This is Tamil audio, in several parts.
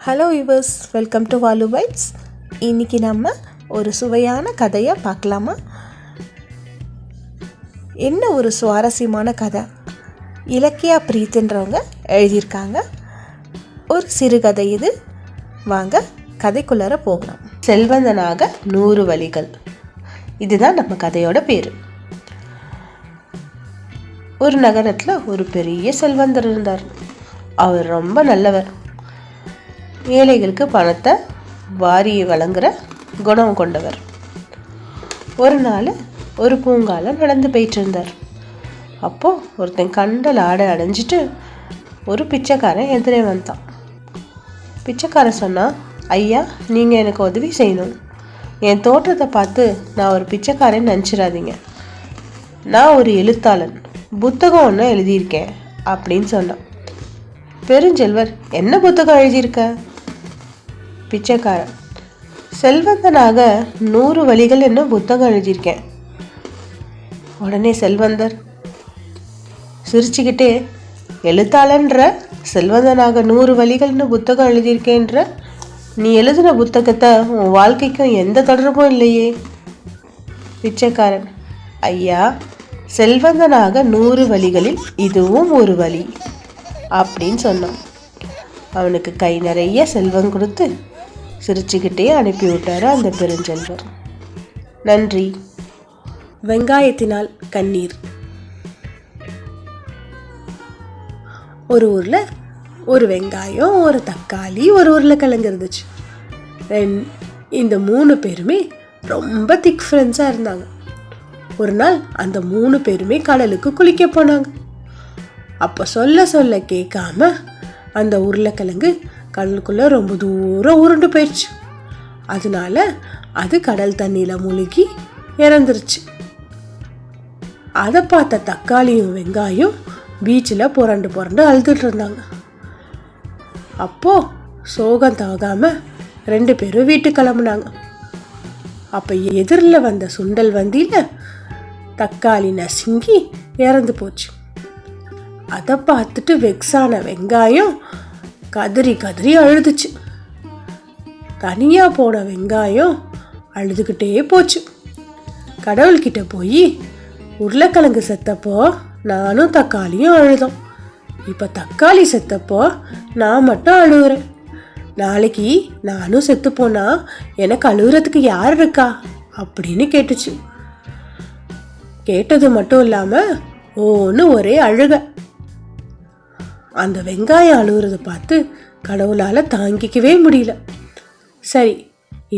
Hello yours, welcome to Valu bytes. இன்றைக்கி நம்ம ஒரு சுவையான கதையை பார்க்கலாமா? என்ன ஒரு சுவாரஸ்யமான கதை! இலக்கியா பிரீத்துன்றவங்க எழுதியிருக்காங்க. ஒரு சிறுகதை இது. வாங்க கதைக்குள்ளார போகலாம். செல்வந்தனாக 100 வழிகள், இதுதான் நம்ம கதையோட பேர். ஒரு நகரத்தில் ஒரு பெரிய செல்வந்தர் இருந்தார். அவர் ரொம்ப நல்லவர். ஏழைகளுக்கு பணத்தை வாரி வழங்குற குணம் கொண்டவர். ஒரு நாள் ஒரு பூங்கால நடந்து போயிட்டு இருந்தார். அப்போது ஒருத்தன் கண்டல் ஆடை அடைஞ்சிட்டு ஒரு பிச்சைக்காரன் எதிரே வந்தான். பிச்சைக்காரன் சொன்னான், ஐயா, நீங்கள் எனக்கு உதவி செய்யணும். என் தோற்றத்தை பார்த்து நான் ஒரு பிச்சைக்காரன் நினச்சிடாதீங்க. நான் ஒரு எழுத்தாளன், புத்தகம் ஒன்று எழுதியிருக்கேன் அப்படின்னு சொன்னான். பெருஞ்செல்வர், என்ன புத்தகம் எழுதியிருக்க? பிச்சைக்காரன், செல்வந்தனாக 100 வழிகள் என்ன புத்தகம் எழுதியிருக்கேன். உடனே செல்வந்தர் சிரிச்சுக்கிட்டே, எழுத்தாளன்ற செல்வந்தனாக 100 வழிகள்னு புத்தகம் எழுதியிருக்கேன்ற, நீ எழுதின புத்தகத்தை உன் வாழ்க்கைக்கும் எந்த தொடர்பும் இல்லையே. பிச்சைக்காரன், ஐயா, செல்வந்தனாக 100 வழிகளில் இதுவும் ஒரு வழி அப்படின்னு சொன்னான். அவனுக்கு கை நிறைய செல்வம் கொடுத்து சிரிச்சுக்கிட்டே அனுப்பிவிட்டார் அந்த பெருஞ்செல்வர். நன்றி. வெங்காயத்தினால் கண்ணீர். ஒரு ஊரில் ஒரு வெங்காயம், ஒரு தக்காளி, ஒரு உருளைக்கிழங்கு இருந்துச்சு. இந்த 3 பேருமே ரொம்ப திக் ஃப்ரெண்ட்ஸாக இருந்தாங்க. ஒரு நாள் அந்த 3 பேருமே கடலுக்கு குளிக்க போனாங்க. அப்போ சொல்ல கேட்காம அந்த உருளைக்கிழங்கு கடலுக்குள்ளே ரொம்ப தூரம் உருண்டு போயிடுச்சு. அதனால அது கடல் தண்ணியில் முழுகி இறந்துருச்சு. அதை பார்த்த தக்காளியும் வெங்காயம் பீச்சில் புரண்டு அழுதுட்டு இருந்தாங்க. அப்போது சோகம் தாகாம 2 பேரும் வீட்டுக்கு கிளம்புனாங்க. அப்போ எதிரில் வந்த சுண்டல் வண்டியில் தக்காளி நசுங்கி இறந்து போச்சு. அதை பார்த்துட்டு வெக்ஸான வெங்காயம் கதறி அழுதுச்சு. தனியாக போன வெங்காயம் அழுதுகிட்டே போச்சு. கடவுள்கிட்ட போய், உருளைக்கிழங்கு செத்தப்போ நானும் தக்காளியும் அழுதோம். இப்போ தக்காளி செத்தப்போ நான் மட்டும் அழுகுறேன். நாளைக்கு நானும் செத்து போனா எனக்கு அழுகுறதுக்கு யார் இருக்கா அப்படின்னு கேட்டுச்சு. கேட்டது மட்டும் இல்லாமல் ஓன்னு ஒரே அழுக. அந்த வெங்காயம் அழுகுறத பார்த்து கடவுளால் தாங்கிக்கவே முடியல. சரி,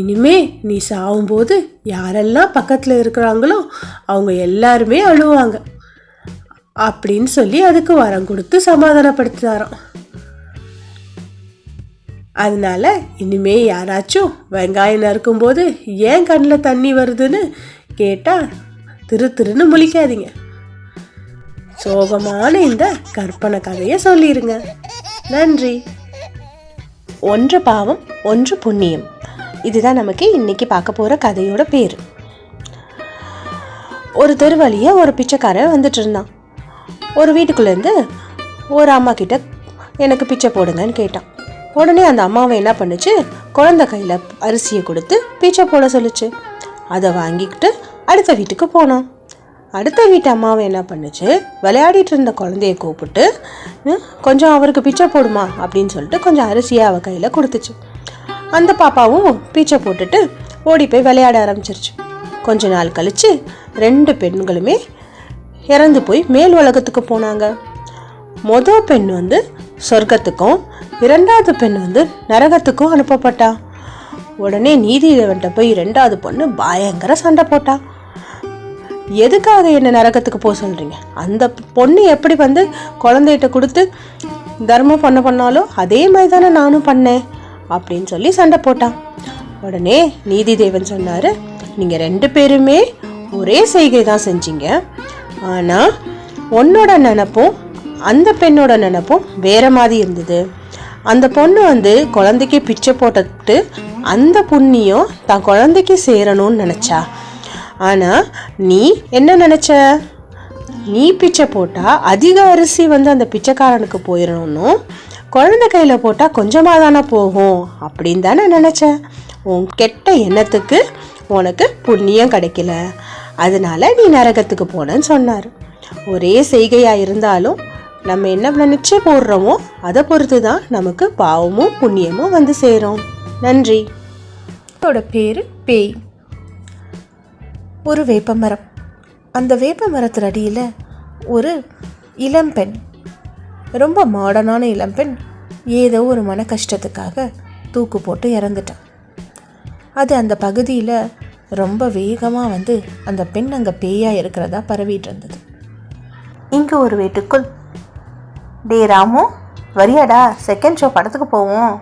இனிமே நீ சாகும்போது யாரெல்லாம் பக்கத்தில் இருக்கிறாங்களோ அவங்க எல்லாருமே அழுவாங்க அப்படின்னு சொல்லி அதுக்கு வரம் கொடுத்து சமாதானப்படுத்தினாராம். அதனால இனிமே யாராச்சும் வெங்காயம் நறுக்கும்போது ஏன் கண்ணில் தண்ணி வருதுன்னு கேட்டால் திருன்னு முழிக்காதீங்க. சோகமான இந்த கற்பனை கதையை சொல்லிருங்க. நன்றி. ஒன்று பாவம் ஒன்று புண்ணியம், இதுதான் நமக்கு இன்னைக்கு பார்க்க போகிற கதையோட பேர். ஒரு தெரு வழியா ஒரு பிச்சைக்காரன் வந்துட்டு இருந்தான். ஒரு வீட்டுக்குள்ளேருந்து ஒரு அம்மா கிட்ட எனக்கு பிச்சை போடுங்கன்னு கேட்டான். உடனே அந்த அம்மாவை என்ன பண்ணுச்சு, குழந்தை கையில் அரிசியை கொடுத்து பிச்சை போட சொல்லிச்சு. அதை வாங்கிக்கிட்டு அடுத்த வீட்டுக்கு போனான். அடுத்த வீட்டு அம்மாவை என்ன பண்ணுச்சு, விளையாடிட்டு இருந்த குழந்தைய கூப்பிட்டு, கொஞ்சம் அவருக்கு பிச்சை போடுமா அப்படின்னு சொல்லிட்டு கொஞ்சம் அரிசியை அவள் கையில் கொடுத்துச்சு. அந்த பாப்பாவும் பிச்சை போட்டுட்டு ஓடி போய் விளையாட ஆரம்பிச்சிருச்சு. கொஞ்ச நாள் கழித்து 2 பெண்களுமே இறந்து போய் மேல் உலகத்துக்கு போனாங்க. மொதல் பெண் சொர்க்கத்துக்கும் 2வது பெண் நரகத்துக்கும் அனுப்பப்பட்டா. உடனே நீதிதேவன்கிட்ட போய் 2வது பொண்ணு பயங்கர சண்டை போட்டா. எதுக்காக என்ன நரகத்துக்கு போக சொல்கிறீங்க? அந்த பொண்ணு எப்படி குழந்தைகிட்ட கொடுத்து தர்மம் பண்ணாலோ அதே மாதிரி தானே நானும் பண்ணேன் அப்படின்னு சொல்லி சண்டை போட்டான். உடனே நீதிதேவன் சொன்னார், நீங்கள் 2 பேருமே ஒரே செய்கை தான் செஞ்சீங்க, ஆனால் உன்னோட நினப்பும் அந்த பெண்ணோட நினப்பும் வேற மாதிரி இருந்தது. அந்த பொண்ணு குழந்தைக்கு பிச்சை போட்டுட்டு அந்த புண்ணியம் தான் குழந்தைக்கு சேரணும்னு நினச்சா. ஆனால் நீ என்ன நினச்ச, நீ பிச்சை போட்டால் அதிக அரிசி அந்த பிச்சைக்காரனுக்கு போயிடணும், குழந்தை கையில் போட்டால் கொஞ்சமாக தானே போகும் அப்படின்னு தானே நினச்சேன். உன் கெட்ட எண்ணத்துக்கு உனக்கு புண்ணியம் கிடைக்கல, அதனால நீ நரகத்துக்கு போனன்னு சொன்னார். ஒரே செய்கையாக இருந்தாலும் நம்ம என்ன நினச்சி போடுறோமோ அதை பொறுத்து தான் நமக்கு பாவமும் புண்ணியமும் வந்து சேரும். நன்றி. அதோட பேர் பேய். ஒரு வேப்பமரம். அந்த வேப்ப மரத்து அடியில் ஒரு இளம்பெண், ரொம்ப மாடர்னான இளம்பெண், ஏதோ ஒரு மன கஷ்டத்துக்காக தூக்கு போட்டு இறந்துட்டான். அது அந்த பகுதியில் ரொம்ப வேகமாக வந்து அந்த பெண் அங்கே பேயாக இருக்கிறதா பரவிட்டு இருந்தது. இங்கே ஒரு வீட்டுக்குள், டே ராமு வரியாடா, செகண்ட் ஷோ படத்துக்கு போவோம்.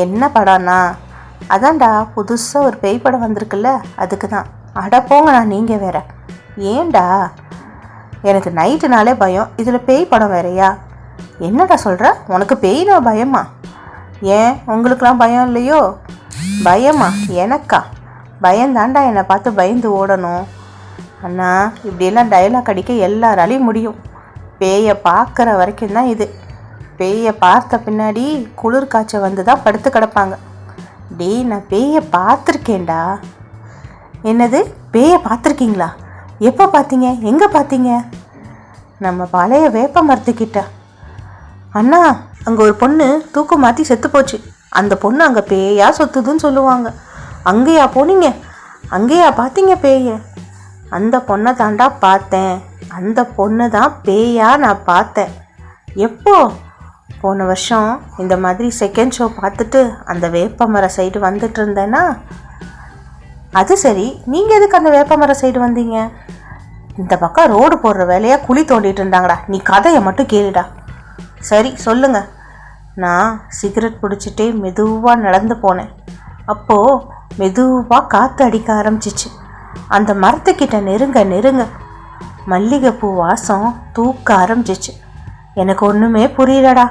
என்ன படம்னா? அதான்டா புதுசாக ஒரு பேய் படம் வந்திருக்குல்ல, அதுக்கு தான். அட போங்கண்ணா, நீங்கள் வேற. ஏன்டா? எனக்கு நைட்டுனாலே பயம், இதில் பேய் படம் வேறையா? என்னடா சொல்கிற? உனக்கு பேய்னா பயமா? ஏன் உங்களுக்கெலாம் பயம் இல்லையோ? பயமா? எனக்கா? பயந்தாண்டா என்னை பார்த்து பயந்து ஓடணும். அண்ணா, இப்படியெல்லாம் டைலாக் அடிக்க எல்லாராலையும் முடியும். பேயை பார்க்குற வரைக்கும் தான் இது. பேயை பார்த்த பின்னாடி குளிர் காய்ச்சல் வந்து தான் படுத்து கிடப்பாங்க. டேய், நான் பேயை பார்த்துருக்கேன்டா. என்னது, பேயை பார்த்துருக்கீங்களா? எப்போ பார்த்தீங்க? எங்கே பார்த்தீங்க? நம்ம பழைய வேப்ப மரத்துக்கிட்ட. அண்ணா, அங்கே ஒரு பொண்ணு தூக்கு மாற்றி செத்து போச்சு. அந்த பொண்ணு அங்கே பேயா சொத்துதுன்னு சொல்லுவாங்க. அங்கேயா போனீங்க? அங்கேயா பார்த்தீங்க பேய? அந்த பொண்ணை தாண்டா பார்த்தேன். அந்த பொண்ணு தான் பேயா நான் பார்த்தேன். எப்போ? போன வருஷம் இந்த மாதிரி செகண்ட் ஷோ பார்த்துட்டு அந்த வேப்பமர சைடு வந்துட்டு இருந்தேன்னா. அது சரி, நீங்கள் எதுக்கு அந்த வேப்பமர சைடு வந்தீங்க? இந்த பக்கம் ரோடு போடுற வேலையாக குழி தோண்டிட்டு இருந்தாங்கடா. நீ கதையை மட்டும் கேளுடா. சரி சொல்லுங்க. நான் சிகரெட் பிடிச்சிட்டே மெதுவாக நடந்து போனேன். அப்போது மெதுவாக காற்று அடிக்க ஆரம்பிச்சிச்சு. அந்த மரத்துக்கிட்ட நெருங்க நெருங்க மல்லிகைப்பூ வாசம் தூக்க ஆரம்பிச்சிச்சு. எனக்கு ஒன்றுமே புரியலடா.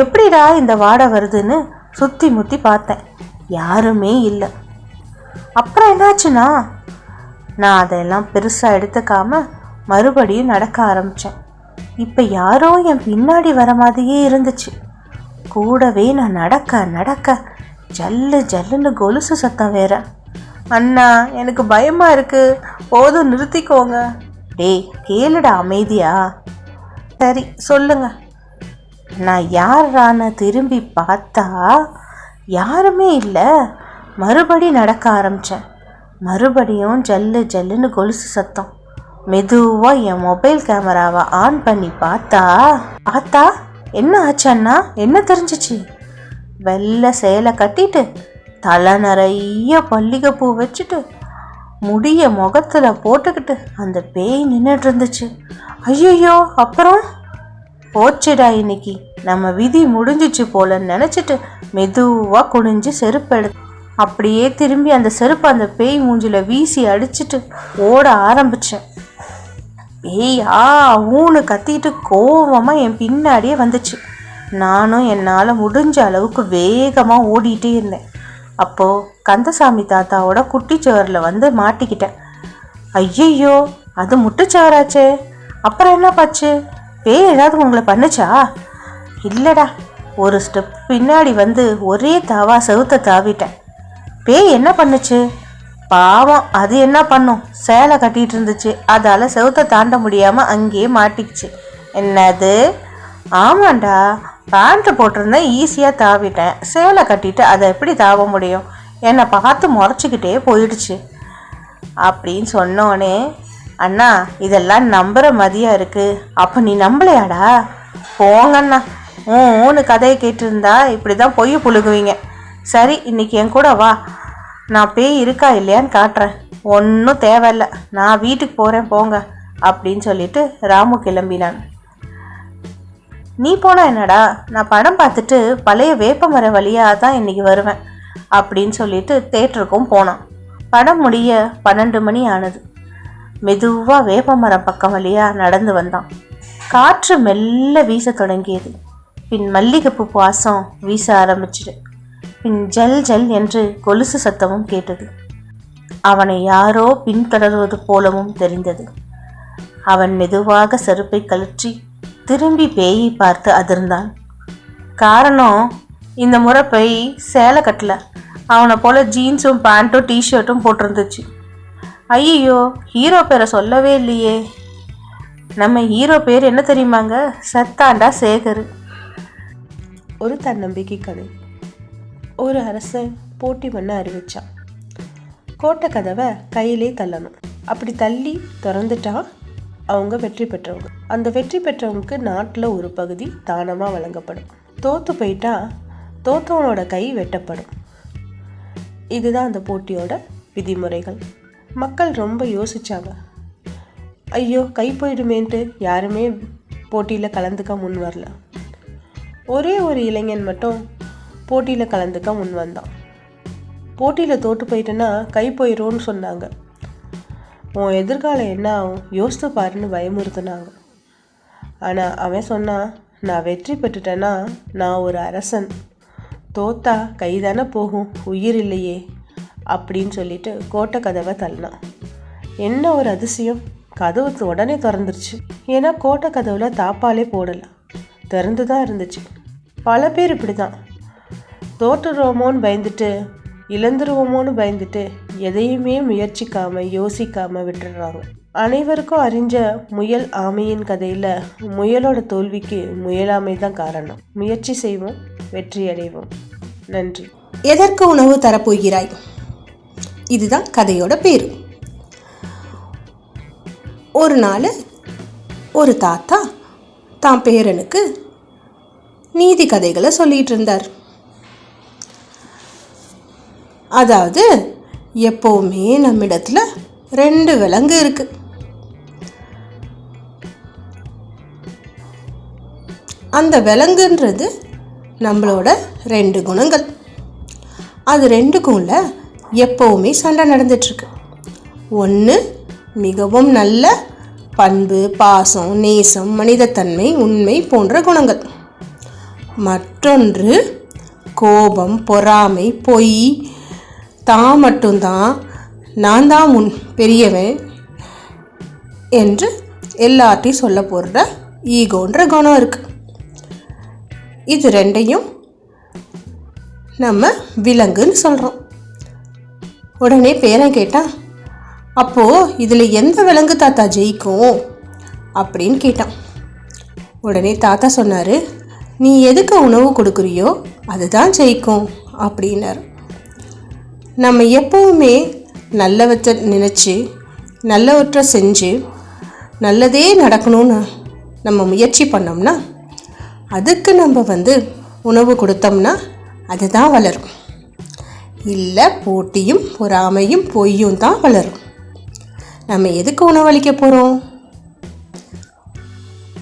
எப்படிடா இந்த வாடை வருதுன்னு சுற்றி முற்றி பார்த்தேன். யாருமே இல்லை. அப்புறம் என்னாச்சுன்னா, நான் அதெல்லாம் பெருசாக எடுத்துக்காம மறுபடியும் நடக்க ஆரம்பித்தேன். இப்போ யாரோ என் பின்னாடி வர மாதிரியே இருந்துச்சு. கூடவே நான் நடக்க நடக்க ஜல்லு ஜல்லுன்னு கொலுசு சத்தம் வேற. அண்ணா, எனக்கு பயமாக இருக்குது, போதும் நிறுத்திக்கோங்க. டேய் கேளுடா அமைதியா. சரி சொல்லுங்க. நான் யாரான திரும்பி பார்த்தா யாருமே இல்லை. மறுபடி நடக்க ஆரம்பித்தேன். மறுபடியும் ஜல்லு ஜல்லுன்னு கொலுசு சத்தம். மெதுவாக என் மொபைல் கேமராவை ஆன் பண்ணி பார்த்தா என்ன ஆச்சன்னா, என்ன தெரிஞ்சிச்சு? வெள்ளை சேலை கட்டிட்டு தலை நிறைய மல்லிகைப்பூ வச்சுட்டு முடிய முகத்தில் போட்டுக்கிட்டு அந்த பேய் நின்றுட்டு இருந்துச்சு. ஐயோ, அப்புறம் போச்சுடா, இன்னைக்கு நம்ம விதி முடிஞ்சிச்சு போலன்னு நினச்சிட்டு மெதுவாக குனிஞ்சு செருப்பு எடுத்து அப்படியே திரும்பி அந்த செருப்பு அந்த பேய் மூஞ்சில் வீசி அடிச்சுட்டு ஓட ஆரம்பித்தேன். பேயா ஊன்னு கத்திட்டு கோவமாக என் பின்னாடியே வந்துச்சு. நானும் என்னால் முடிஞ்ச அளவுக்கு வேகமாக ஓடிட்டே இருந்தேன். அப்போது கந்தசாமி தாத்தாவோட குட்டிச்சவரில் வந்து மாட்டிக்கிட்டேன். ஐயையோ, அது முட்டுச்சவராச்சே. அப்புறம் என்ன பாச்சு? பேய் ஏதாவது உங்களை பண்ணுச்சா? இல்லைடா, ஒரு ஸ்டெப் பின்னாடி வந்து ஒரே தாவா செவுத்த தாவிட்டேன். பேய் என்ன பண்ணுச்சு? பாவம், அது என்ன பண்ணும்? சேலை கட்டிகிட்டு இருந்துச்சு, அதால் செவுத்த தாண்ட முடியாமல் அங்கேயே மாட்டிக்கிச்சு. என்னது? ஆமாண்டா, பேண்ட்டு போட்டிருந்தேன், ஈஸியாக தாவிட்டேன். சேலை கட்டிட்டு அதை எப்படி தாவ முடியும்? என்னை பார்த்து முறைச்சிக்கிட்டே போயிடுச்சு அப்படின்னு சொன்னோன்னே, அண்ணா இதெல்லாம் நம்புகிற மதியாக இருக்குது. அப்போ நீ நம்பலையாடா? போங்கண்ணா, ஊன்னு கதையை கேட்டிருந்தா இப்படி தான் பொய் புழுகுவீங்க. சரி, இன்னைக்கு என் கூட வா, நான் பேய் இருக்கா இல்லையான்னு காட்டுறேன். ஒன்றும் தேவையில்லை, நான் வீட்டுக்கு போகிறேன் போங்க அப்படின்னு சொல்லிட்டு ராமு கிளம்பினான். நீ போனா என்னடா, நான் படம் பார்த்துட்டு பழைய வேப்பமர வழியாக தான் இன்றைக்கி வருவேன் அப்படின்னு சொல்லிட்டு தேட்டருக்கும் போனான். படம் முடிய 12 மணி ஆனது. மெதுவாக வேப்பமரம் பக்கம் வழியாக நடந்து வந்தான். காற்று மெல்ல வீச தொடங்கியது. பின் மல்லிகைப்பூ வாசம் வீச ஆரம்பிச்சிடு. பின் ஜல் ஜல் என்று கொலுசு சத்தமும் கேட்டது. அவனை யாரோ பின்தொடர்வது போலவும் தெரிந்தது. அவன் மெதுவாக செருப்பை கழற்றி திரும்பி பேயை பார்த்து அதிர்ந்தான். காரணம் இந்த முறை போய் சேலை கட்டல, அவனை போல் ஜீன்ஸும் பேண்ட்டும் டிஷர்ட்டும் போட்டிருந்துச்சு. ஐயோ, ஹீரோ பேரை சொல்லவே இல்லையே. நம்ம ஹீரோ பேர் என்ன தெரியுமாங்க? சத்தாண்டா சேகர். ஒரு தன்னம்பிக்கை கதை. ஒரு அரசன் போட்டி பண்ண அறிவிச்சான். கோட்டை கதவை கையிலே தள்ளணும். அப்படி தள்ளி திறந்துட்டா அவங்க வெற்றி பெற்றவங்க. அந்த வெற்றி பெற்றவங்களுக்கு நாட்டில் ஒரு பகுதி தானமாக வழங்கப்படும். தோற்று போயிட்டா தோற்றவனோட கை வெட்டப்படும். இதுதான் அந்த போட்டியோட விதிமுறைகள். மக்கள் ரொம்ப யோசிச்சாங்க. ஐயோ, கை போயிடுமேன்ட்டு யாருமே போட்டியில் கலந்துக்க முன் வரல. ஒரே ஒரு இளைஞன் மட்டும் போட்டியில் கலந்துக்க முன் வந்தான். போட்டியில் தோற்று போயிட்டேன்னா கை போயிடும்னு சொன்னாங்க. உன் எதிர்காலம் என்ன ஆகும் யோசித்து பாருன்னு பயமுறுத்தினாங்க. ஆனால் அவன் சொன்னான், நான் வெற்றி பெற்றுட்டேன்னா நான் ஒரு அரசன், தோத்தா கைதானே போகும், உயிர் இல்லையே அப்படின்னு சொல்லிட்டு கோட்டை கதவை தள்ளினான். என்ன ஒரு அதிசயம், கதவு உடனே திறந்துருச்சு. ஏன்னா கோட்டை கதவுல தாப்பாலே போடலை, திறந்து தான் இருந்துச்சு. பல பேர் இப்படி தான் தோற்றுருவோமோன்னு பயந்துட்டு, இழந்துருவோமோன்னு பயந்துட்டு எதையுமே முயற்சிக்காமல் யோசிக்காமல் விட்டுடுறாங்க. அனைவருக்கும் அறிஞ்ச முயல் ஆமையின் கதையில் முயலோட தோல்விக்கு முயலாமை தான் காரணம். முயற்சி செய்வோம், வெற்றி அடைவோம். நன்றி. எதற்கு உணவு தரப்போகிறாய்? இதுதான் கதையோட பேரு. ஒரு நாள் ஒரு தாத்தா தான் பேரனுக்கு நீதி கதைகளை சொல்லிட்டு இருந்தார். அதாவது எப்போவுமே நம்மிடத்துல 2 விலங்கு இருக்கு. அந்த விலங்குன்றது நம்மளோட 2 குணங்கள். அது 2க்கும்ல எப்போவுமே சண்டை நடந்துட்டுருக்கு. ஒன்று மிகவும் நல்ல பண்பு, பாசம், நேசம், மனிதத்தன்மை, உண்மை போன்ற குணங்கள். மற்றொன்று கோபம், பொறாமை, பொய், தான் மட்டும்தான், நான் தான் பெரியவன் என்று எல்லாத்தையும் சொல்ல போடுற ஈகோன்ற குணம் இருக்குது. இது 2ஐயும் நம்ம விலங்குன்னு சொல்கிறோம். உடனே பேரன் கேட்டான், அப்போது இதில் எந்த விலங்கு தாத்தா ஜெயிக்கும் அப்படின்னு கேட்டான். உடனே தாத்தா சொன்னார், நீ எதுக்கு உணவு கொடுக்குறியோ அதுதான் ஜெயிக்கும் அப்படின்னார். நம்ம எப்போவுமே நல்லவற்றை நினச்சி நல்லவற்றை செஞ்சு நல்லதே நடக்கணும்னு நம்ம முயற்சி பண்ணோம்னா, அதுக்கு நம்ம உணவு கொடுத்தோம்னா அதுதான் வளரும். இல்லை போட்டியும் பொறாமையும் பொய்யும் தான் வளரும். நம்ம எதுக்கு உணவளிக்க போகிறோம்?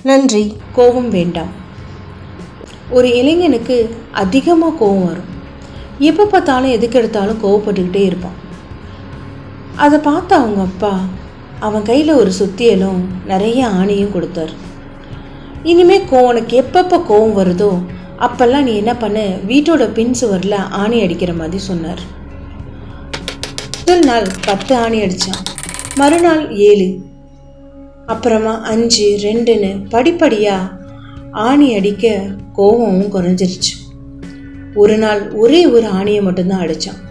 நன்றி. கோபம் வேண்டாம். ஒரு இளைஞனுக்கு அதிகமாக கோபம் வரும். எப்போ பார்த்தாலும் எதுக்கு எடுத்தாலும் கோவப்பட்டுக்கிட்டே இருப்பான். அதை பார்த்து அவங்க அப்பா அவன் கையில் ஒரு சுத்தியலும் நிறைய ஆணியும் கொடுத்தாரு. இனிமேல் உனக்கு எப்பப்போ கோவம் வருதோ அப்பெல்லாம் நீ என்ன பண்ண, வீட்டோட பின் சுவரில் ஆணி அடிக்கிற மாதிரி சொன்னார். முதல் நாள் 10 ஆணி அடித்தான், மறுநாள் 7, அப்புறமா 5, 2ன்னு படிப்படியாக ஆணி அடிக்க கோவமும் குறைஞ்சிருச்சு. ஒரு நாள் ஒரே ஒரு ஆணியை மட்டும்தான் அடித்தான்.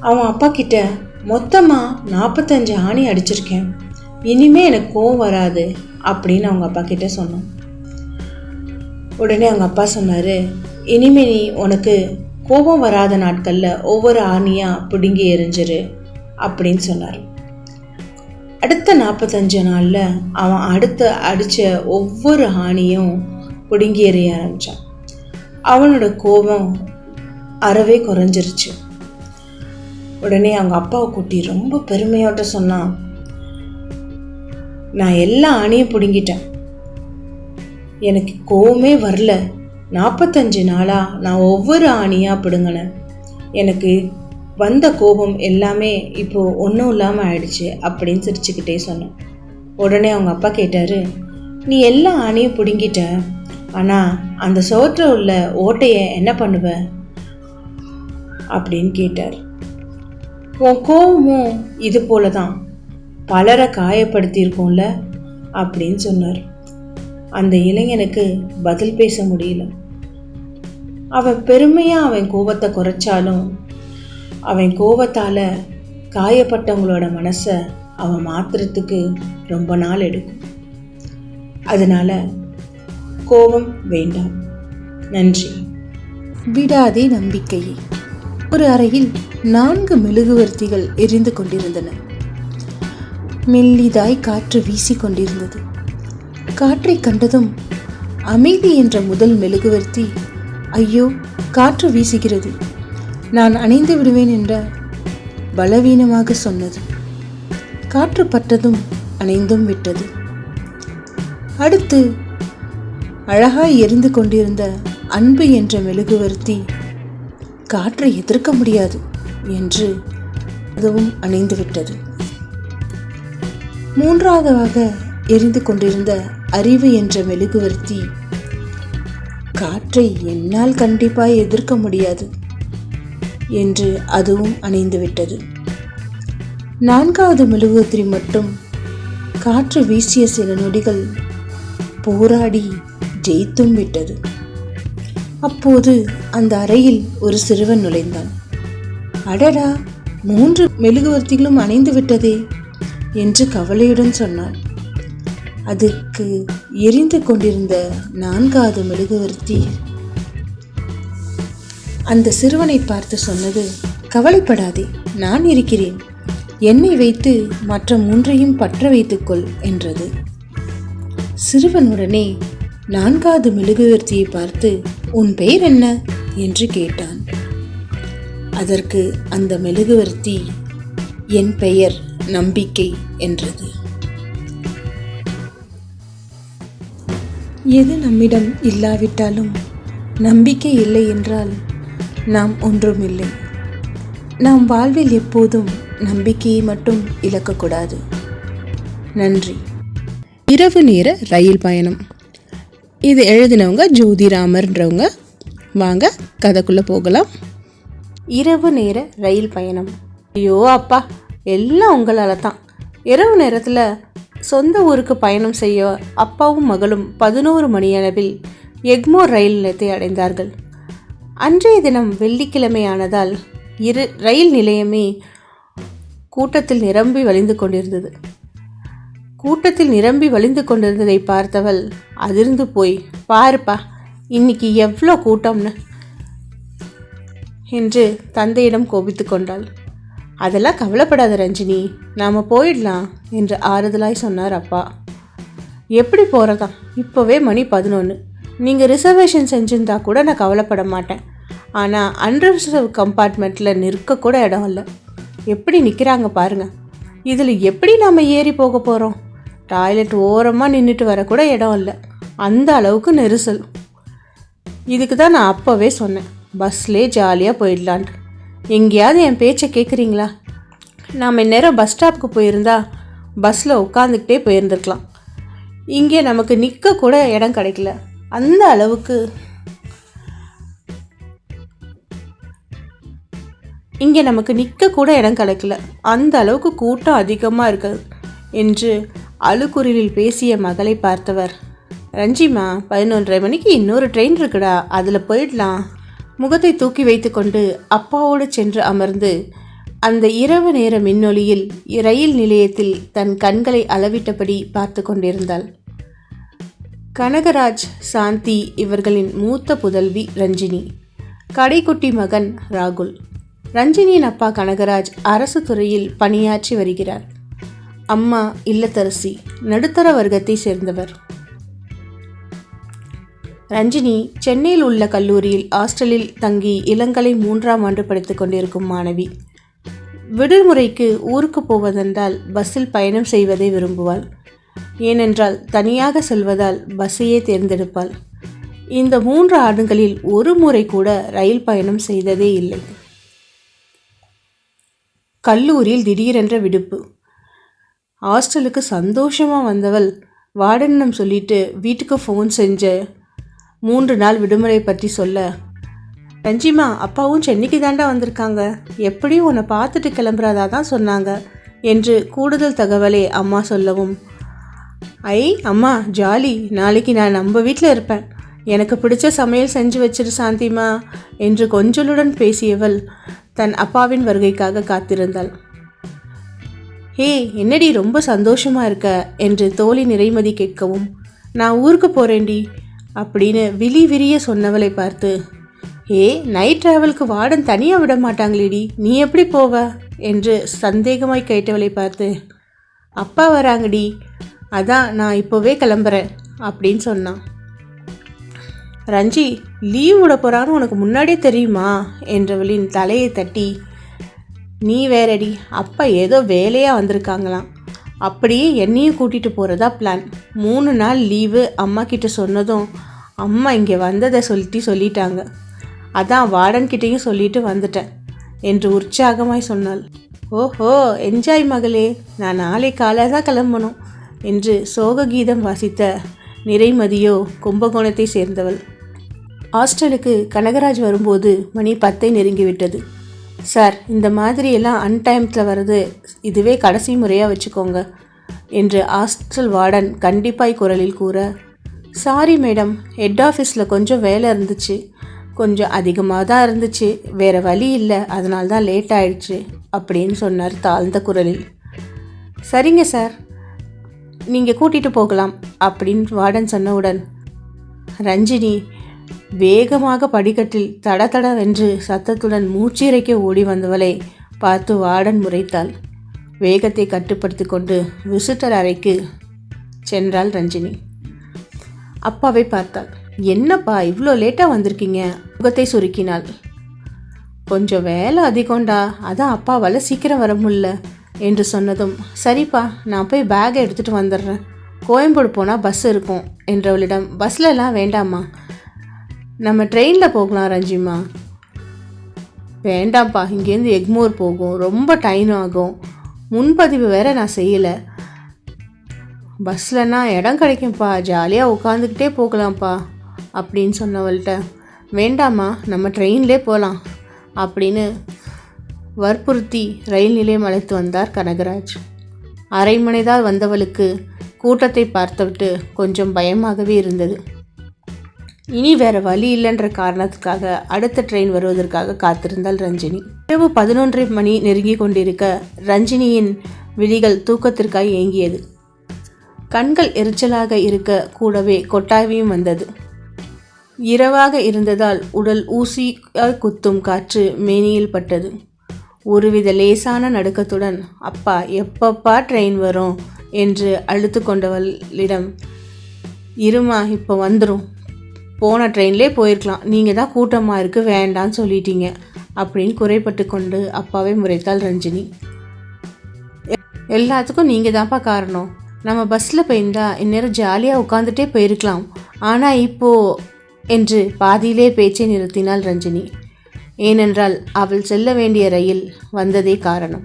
அவன் அப்பா கிட்ட, மொத்தமாக 45 ஆணி அடிச்சிருக்கேன், இனிமே எனக்கு கோவம் வராது அப்படின்னு அவங்க அப்பா கிட்ட சொன்னான். உடனே அவங்க அப்பா சொன்னார், இனிமே நீ உனக்கு கோபம் வராத நாட்களில் ஒவ்வொரு ஆணியாக பிடுங்கி எறிஞ்சிரு அப்படின்னு சொன்னார். அடுத்த 45 நாளில் அவன் அடித்த ஒவ்வொரு ஆணியும் பிடுங்கி எறிய ஆரம்பித்தான். அவனோட கோபம் அறவே குறைஞ்சிருச்சு. உடனே அவங்க அப்பாவை கூட்டி ரொம்ப பெருமையோட்ட சொன்னான், நான் எல்லா ஆணியும் பிடுங்கிட்டேன், எனக்கு கோவமே வரல, 45 நாளாக நான் ஒவ்வொரு ஆணியாக பிடுங்கினேன், எனக்கு வந்த கோபம் எல்லாமே இப்போது ஒன்றும் இல்லாமல் ஆயிடுச்சு அப்படின்னு சிரிச்சுக்கிட்டே சொன்னேன். உடனே அவங்க அப்பா கேட்டார், நீ எல்லா ஆணியும் பிடுங்கிட்ட, ஆனால் அந்த சோற்றில் உள்ள ஓட்டையை என்ன பண்ணுவ அப்படின்னு கேட்டார். உன் கோபமும் இது போல தான் பலரை காயப்படுத்தியிருக்கோம்ல அப்படின்னு சொன்னார். அந்த இளைஞனுக்கு பதில் பேச முடியல. அவன் பெருமையாக அவன் கோபத்தை குறைச்சாலும் அவன் கோபத்தால் காயப்பட்டவங்களோட மனசை அவன் மாற்றுறதுக்கு ரொம்ப நாள் எடுக்கும். அதனால கோபம் வேண்டாம். நன்றி. விடாதே நம்பிக்கையே. ஒரு அறையில் 4 மெழுகுவர்த்திகள் எரிந்து கொண்டிருந்தன. மெல்லிதாய் காற்று வீசிக்கொண்டிருந்தது. காற்றை கண்டதும் அமைதி என்ற முதல் மெழுகுவர்த்தி, ஐயோ காற்று வீசுகிறது, நான் அணைந்து விடுவேன் என்ற பலவீனமாக சொன்னது. காற்று பட்டதும் அணைந்தும் விட்டது. அடுத்து அழகாய் எரிந்து கொண்டிருந்த அன்பு என்ற மெழுகுவர்த்தி, காற்றை எதிர்க்க முடியாது என்று அதுவும் அணைந்து விட்டது. 3ஆவதாக எரிந்து கொண்டிருந்த அறிவு என்ற மெழுகுவர்த்தி, காற்றை என்னால் கண்டிப்பாய் எதிர்க்க முடியாது என்று அதுவும் அணைந்து விட்டது. 4வது மெழுகுவர்த்தி மட்டும் காற்று வீசிய சில நொடிகள் போராடி ஜெயித்தும் விட்டது. அப்போது அந்த அறையில் ஒரு சிறுவன் நுழைந்தான். அடடா, 3 மெழுகுவர்த்திகளும் அணைந்து விட்டதே என்று கவலையுடன் சொன்னான். அதற்கு எரிந்து கொண்டிருந்த 4வது மெழுகுவர்த்தி அந்த சிறுவனை பார்த்து சொன்னது, கவலைப்படாதே, நான் இருக்கிறேன், என்னை வைத்து மற்ற 3ஐயும் பற்ற வைத்துக்கொள் என்றது. சிறுவன் உடனே 4வது மெழுகுவர்த்தியை பார்த்து, உன் பெயர் என்ன என்று கேட்டான். அதற்கு அந்த மெழுகுவர்த்தி, என் பெயர் நம்பிக்கை என்றது. எது நம்மிடம் இல்லாவிட்டாலும் நம்பிக்கை இல்லை என்றால் நாம் ஒன்றுமில்லை. நாம் வாழ்வில் எப்போதும் நம்பிக்கையை மட்டும் இழக்கக்கூடாது. நன்றி. இரவு நேர ரயில் பயணம். இது எழுதினவங்க ஜோதிராமர்ன்றவங்க. வாங்க கதைக்குள்ளே போகலாம். இரவு நேர ரயில் பயணம். ஐயோ அப்பா, எல்லாம் உங்களால் தான். இரவு நேரத்தில் சொந்த ஊருக்கு பயணம் செய்ய அப்பாவும் மகளும் 11 மணியளவில் எக்மோர் ரயில் நிலையத்தை அடைந்தார்கள். அன்றைய தினம் வெள்ளிக்கிழமையானதால் ரயில் நிலையமே கூட்டத்தில் நிரம்பி வழிந்து கொண்டிருந்தது. கூட்டத்தில் நிரம்பி வழிந்து கொண்டிருந்ததை பார்த்தவள் அதிர்ந்து போய், பாருப்பா இன்னைக்கு எவ்வளோ கூட்டம்னு என்று தந்தையிடம் கோபித்து கொண்டாள். அதெல்லாம் கவலைப்படாத ரஞ்சினி, நாம் போயிடலாம் என்று ஆறுதலாய் சொன்னார் அப்பா. எப்படி போகிறதா, இப்போவே மணி 11. நீங்கள் ரிசர்வேஷன் செஞ்சுருந்தா கூட நான் கவலைப்பட மாட்டேன். ஆனால் அன்ரிசர்வ் கம்பார்ட்மெண்ட்டில் நிற்க கூட இடம் இல்லை. எப்படி நிற்கிறாங்க பாருங்கள். இதில் எப்படி நாம் ஏறி போக போகிறோம்? டாய்லெட் ஓரமாக நின்றுட்டு வரக்கூட இடம் இல்லை, அந்த அளவுக்கு நெரிசல். இதுக்கு தான் நான் அப்போவே சொன்னேன், பஸ்லேயே ஜாலியாக போயிடலான்ட்டு. எங்கேயாவது என் பேச்சை கேட்குறீங்களா? நாம் இந்நேரம் பஸ் ஸ்டாப்புக்கு போயிருந்தா பஸ்ஸில் உட்காந்துக்கிட்டே போயிருந்துருக்கலாம். இங்கே நமக்கு நிற்க கூட இடம் கிடைக்கல, அந்த அளவுக்கு கூட்டம் அதிகமாக இருக்குது என்று அழுக்குறிலில் பேசிய மகளை பார்த்தவர், ரஞ்சிமா 11:30 மணிக்கு இன்னொரு ட்ரெயின் இருக்குடா, அதில் போயிடலாம். முகத்தை தூக்கி வைத்து கொண்டு அப்பாவோடு சென்று அமர்ந்து அந்த இரவு நேர மின்னொலியில் ரயில் நிலையத்தில் தன் கண்களை அளவிட்டபடி பார்த்து கொண்டிருந்தாள். கனகராஜ், சாந்தி இவர்களின் மூத்த புதல்வி ரஞ்சினி, கடைக்குட்டி மகன் ராகுல். ரஞ்சினியின் அப்பா கனகராஜ் அரசு துறையில் பணியாற்றி வருகிறார். அம்மா இல்லத்தரசி, நடுத்தர வர்க்கத்தை சேர்ந்தவர். ரஞ்சினி சென்னையில் உள்ள கல்லூரியில் ஹாஸ்டலில் தங்கி இளங்கலை 3ஆம் ஆண்டு படித்து கொண்டிருக்கும் மாணவி. விடுமுறைக்கு ஊருக்கு போவதென்றால் பஸ்ஸில் பயணம் செய்வதை விரும்புவாள். ஏனென்றால் தனியாக செல்வதால் பஸ்ஸையே தேர்ந்தெடுப்பாள். இந்த 3 ஆண்டுகளில் ஒரு முறை கூட ரயில் பயணம் செய்ததே இல்லை. கல்லூரியில் திடீரென்ற விடுப்பு. ஹாஸ்டலுக்கு சந்தோஷமாக வந்தவள் வார்டனிடம் சொல்லிட்டு வீட்டுக்கு ஃபோன் செஞ்ச 3 நாள் விடுமுறை பற்றி சொல்ல, ரஞ்சிமா அப்பாவும் சென்னைக்கு தாண்டா வந்திருக்காங்க, எப்படியும் உன்னை பார்த்துட்டு கிளம்புறதா தான் சொன்னாங்க என்று கூடுதல் தகவலை அம்மா சொல்லவும், ஐ அம்மா ஜாலி, நாளைக்கு நான் நம்ம வீட்டில் இருப்பேன், எனக்கு பிடிச்ச சமையல் செஞ்சு வச்சிரு சாந்திமா என்று கொஞ்சலுடன் பேசியவள் தன் அப்பாவின் வருகைக்காக காத்திருந்தாள். ஹே, என்னடி ரொம்ப சந்தோஷமாக இருக்க என்று தோழி நிறைமதி கேட்கவும், நான் ஊருக்கு போகிறேன்டி அப்படின்னு விரிய சொன்னவளை பார்த்து, ஏ, நைட் ட்ராவலுக்கு வார்டன் தனியாக விட மாட்டாங்களேடி, நீ எப்படி போவ என்று சந்தேகமாய் கேட்டவளை பார்த்து, அப்பா வராங்கடி, அதான் நான் இப்போவே கிளம்புறேன் அப்படின்னு சொன்னான். ரஞ்சி, லீவ் விட போகிறான்னு உனக்கு முன்னாடியே தெரியுமா என்றவளின் தலையை தட்டி, நீ வேறடி, அப்பா ஏதோ வேலையாக வந்திருக்காங்களாம், அப்படியே என்னையும் கூட்டிகிட்டு போகிறதா பிளான். 3 நாள் லீவு அம்மா கிட்ட சொன்னதும் அம்மா இங்கே வந்ததை சொல்லிட்டாங்க, அதான் வார்டன்கிட்டையும் சொல்லிட்டு வந்துட்டேன் என்று உற்சாகமாய் சொன்னாள். ஓஹோ, என்ஜாய் மகளே, நான் நாளை காலை தான் கிளம்பணும் என்று சோக கீதம் வாசித்த நிறைமதியோ கும்பகோணத்தை சேர்ந்தவள். ஹாஸ்டலுக்கு கனகராஜ் வரும்போது மணி 10 நெருங்கிவிட்டது. சார், இந்த மாதிரியெல்லாம் அன்டைம்ஸில் வர்றது இதுவே கடைசி முறையாக வச்சுக்கோங்க என்று ஹாஸ்டல் வார்டன் கண்டிப்பாய் குரலில் கூற, சாரி மேடம், ஹெட் ஆஃபீஸில் கொஞ்சம் வேலை இருந்துச்சு, கொஞ்சம் அதிகமாக தான் இருந்துச்சு, வேறு வழி இல்லை, அதனால தான் லேட் ஆயிடுச்சு அப்படின்னு சொன்னார் தாழ்ந்த குரலில். சரிங்க சார், நீங்கள் கூட்டிகிட்டு போகலாம் அப்படின்னு வார்டன் சொன்னவுடன் ரஞ்சினி வேகமாக படிக்கட்டில் தடதடவென்று சத்தத்துடன் மூச்சிறைக்க ஓடி வந்தவளை பார்த்து வார்டன் முறைத்தாள். வேகத்தை கட்டுப்படுத்தி கொண்டு விசிட்டர் அறைக்கு சென்றாள் ரஞ்சினி. அப்பாவை பார்த்தாள். என்னப்பா இவ்வளோ லேட்டாக வந்திருக்கீங்க? முகத்தை சுருக்கினாள். கொஞ்சம் வேலை அதிகம்டா, அதான் அப்பாவால் சீக்கிரம் வர முடியல என்று சொன்னதும், சரிப்பா, நான் போய் பேக்கை எடுத்துகிட்டு வந்துடுறேன், கோயம்பேடு போனால் பஸ் இருக்கும் என்றவளிடம், பஸ்லலாம் வேண்டாம்மா, நம்ம ட்ரெயினில் போகலாம் ரஞ்சிமா. வேண்டாம்ப்பா, இங்கேருந்து எக்மோர் போகும், ரொம்ப டைம் ஆகும், முன்பதிவு வேறு நான் செய்யலை, பஸ்லனா இடம் கிடைக்கும்ப்பா, ஜாலியாக உட்காந்துக்கிட்டே போகலாம்ப்பா அப்படின்னு சொன்னவள்கிட்ட, வேண்டாம்மா, நம்ம ட்ரெயின்லே போகலாம் அப்படின்னு வற்புறுத்தி ரயில் நிலையம் அழைத்து வந்தார் கனகராஜ். அரை மணிதான் வந்தவளுக்கு கூட்டத்தை பார்த்துவிட்டு கொஞ்சம் பயமாகவே இருந்தது. இனி வேறு வழி இல்லைன்ற காரணத்துக்காக அடுத்த ட்ரெயின் வருவதற்காக காத்திருந்தாள் ரஞ்சினி. இரவு 11 மணி நெருங்கி கொண்டிருக்க ரஞ்சினியின் விழிகள் தூக்கத்திற்காக ஏங்கியது. கண்கள் எரிச்சலாக இருக்க கூடவே கொட்டாவியும் வந்தது. இரவாக இருந்ததால் உடல் ஊசி குத்தும் காற்று மேனியில் பட்டது. ஒருவித லேசான நடுக்கத்துடன், அப்பா எப்பப்பா ட்ரெயின் வரும் என்று அழுத்து கொண்டவளிடம், இருமா, இப்போ வந்துடும், போன ட்ரெயின்லே போயிருக்கலாம், நீங்கள் தான் கூட்டமாக இருக்குது வேண்டான்னு சொல்லிட்டீங்க அப்படின்னு குறைப்பட்டு கொண்டு அப்பாவை முறைத்தாள் ரஞ்சினி. எல்லாத்துக்கும் நீங்கள் தான்ப்பா காரணம், நம்ம பஸ்ஸில் போயிருந்தா இந்நேரம் ஜாலியாக உட்காந்துட்டே போயிருக்கலாம், ஆனால் இப்போது என்று பாதியிலே பேச்சை நிறுத்தினாள் ரஞ்சினி. ஏனென்றால் அவள் செல்ல வேண்டிய ரயில் வந்ததே காரணம்.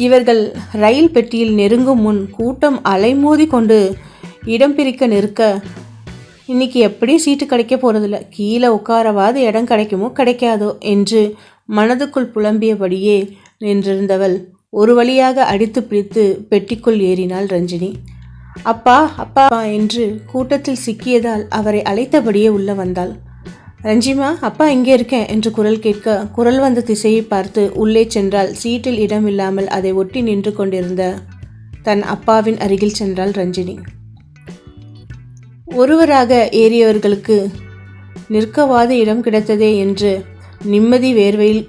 இவர்கள் ரயில் பெட்டியில் நெருங்கும் முன் கூட்டம் அலைமோதி கொண்டு இடம் பிரிக்க நிற்க, இன்னைக்கு எப்படியும் சீட்டு கிடைக்க போகிறதில்ல, கீழே உட்காரவாது இடம் கிடைக்குமோ கிடைக்காதோ என்று மனதுக்குள் புலம்பியபடியே நின்றிருந்தவள் ஒரு வழியாக அடித்து பிடித்து பெட்டிக்குள் ஏறினாள் ரஞ்சினி. அப்பா அப்பா என்று கூட்டத்தில் சிக்கியதால் அவரை அழைத்தபடியே உள்ள வந்தாள். ரஞ்சிமா, அப்பா இங்கே இருக்கேன் என்று குரல் கேட்க, குரல் வந்த திசையை பார்த்து உள்ளே சென்றால் சீட்டில் இடமில்லாமல் அதை ஒட்டி நின்று கொண்டிருந்த தன் அப்பாவின் அருகில் சென்றாள் ரஞ்சினி. ஒருவராக ஏறியவர்களுக்கு நிற்கவாத இடம் கிடைத்ததே என்று நிம்மதி வேர்வையில்,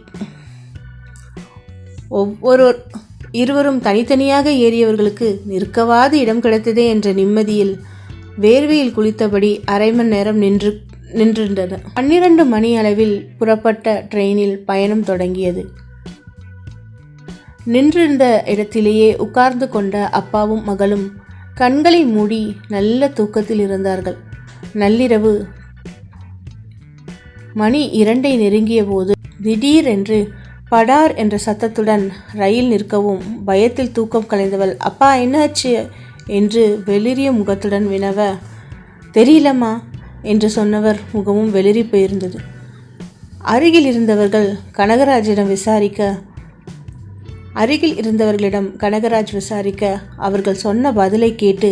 இருவரும் தனித்தனியாக ஏறியவர்களுக்கு நிற்கவாத இடம் கிடைத்ததே என்ற நிம்மதியில் வேர்வையில் குளித்தபடி அரை மணி நேரம் நின்றிருந்தனர். 12 மணி அளவில் புறப்பட்ட ட்ரெயினில் பயணம் தொடங்கியது. நின்றிருந்த இடத்திலேயே உட்கார்ந்து கொண்ட அப்பாவும் மகளும் கண்களை மூடி நல்ல தூக்கத்தில் இருந்தார்கள். நள்ளிரவு மணி 2 நெருங்கிய போது திடீரென்று படார் என்ற சத்தத்துடன் ரயில் நிற்கவும் பயத்தில் தூக்கம் கலைந்தவள், அப்பா என்னாச்சு என்று வெளிரிய முகத்துடன் வினவ, தெரியலம்மா என்று சொன்னவர் முகமும் வெளிரி போயிருந்தது. அருகில் இருந்தவர்களிடம் கனகராஜ் விசாரிக்க அவர்கள் சொன்ன பதிலை கேட்டு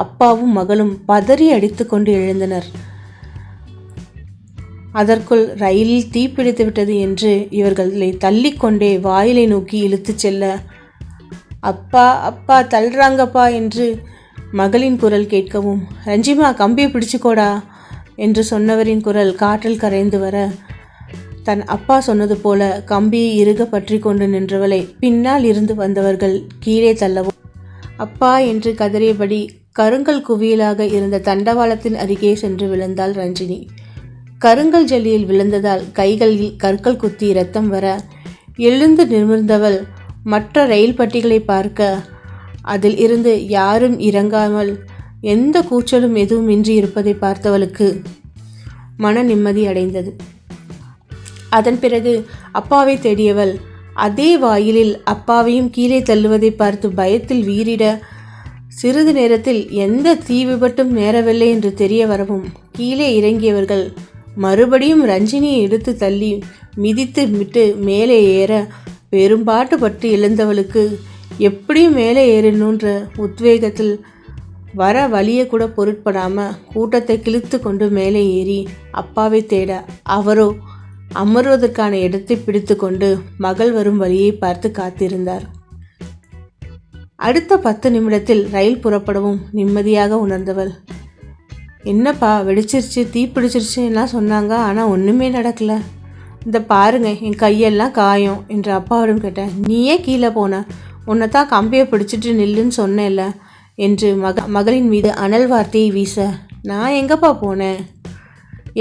அப்பாவும் மகளும் பதறி அடித்து கொண்டு எழுந்தனர். அதற்குள் ரயிலில் தீப்பிடித்து விட்டது என்று இவர்களை தள்ளிக்கொண்டே வாயிலை நோக்கி இழுத்துச் செல்ல, அப்பா அப்பா தள்ளுறாங்கப்பா என்று மகளின் குரல் கேட்கவும், ரஞ்சிமா கம்பியை பிடிச்சுக்கோடா என்று சொன்னவரின் குரல் காற்றில் கரைந்து வர, தன் அப்பா சொன்னது போல கம்பியை இறுக பற்றி கொண்டு நின்றவளை பின்னால் இருந்து வந்தவர்கள் கீழே தள்ளவும், அப்பா என்று கதறியபடி கருங்கல் குவியலாக இருந்த தண்டவாளத்தின் அருகே சென்று விழுந்தாள் ரஞ்சினி. கருங்கல் ஜல்லியில் விழுந்ததால் கைகளில் கற்கள் குத்தி இரத்தம் வர, எழுந்து நிமிர்ந்தவள் மற்ற ரயில் பட்டிகளை பார்க்க, அதில் இருந்து யாரும் இறங்காமல் எந்த கூச்சலும் எதுவுமின்றி இருப்பதை பார்த்தவளுக்கு மன நிம்மதி அடைந்தது. அதன் பிறகு அப்பாவை தேடியவள் அதே வாயிலில் அப்பாவையும் கீழே தள்ளுவதை பார்த்து பயத்தில் வீறிட, சிறிது நேரத்தில் எந்த தீ விபத்தும் நேரவில்லை என்று தெரிய வரவும் கீழே இறங்கியவர்கள் மறுபடியும் ரஞ்சினியை எடுத்து தள்ளி மிதித்து விட்டு மேலே ஏற, பெரும்பாட்டு பட்டு எழுந்தவளுக்கு எப்படியும் மேலே ஏறணுன்ற உத்வேகத்தில் வர வழியை கூட பொருட்படாமல் கூட்டத்தை கிழித்து கொண்டு மேலே ஏறி அப்பாவை தேட, அவரோ அமர்வதற்கான இடத்தை பிடித்து கொண்டு மகள் வரும் வழியை பார்த்து காத்திருந்தார். அடுத்த 10 நிமிடத்தில் ரயில் புறப்படவும் நிம்மதியாக உணர்ந்தவள், என்னப்பா வெடிச்சிருச்சு தீப்பிடிச்சிருச்சு எல்லாம் சொன்னாங்க, ஆனால் ஒன்றுமே நடக்கலை, இந்த பாருங்க என் கையெல்லாம் காயம் என்று அப்பாவிடம் கேட்டேன். நீயே கீழே போன, உன்னை தான் கம்பியை பிடிச்சிட்டு நில்லுன்னு சொன்னேன்ல என்று மகளின் மீது அனல் வார்த்தையை வீச, நான் எங்கப்பா போனேன்,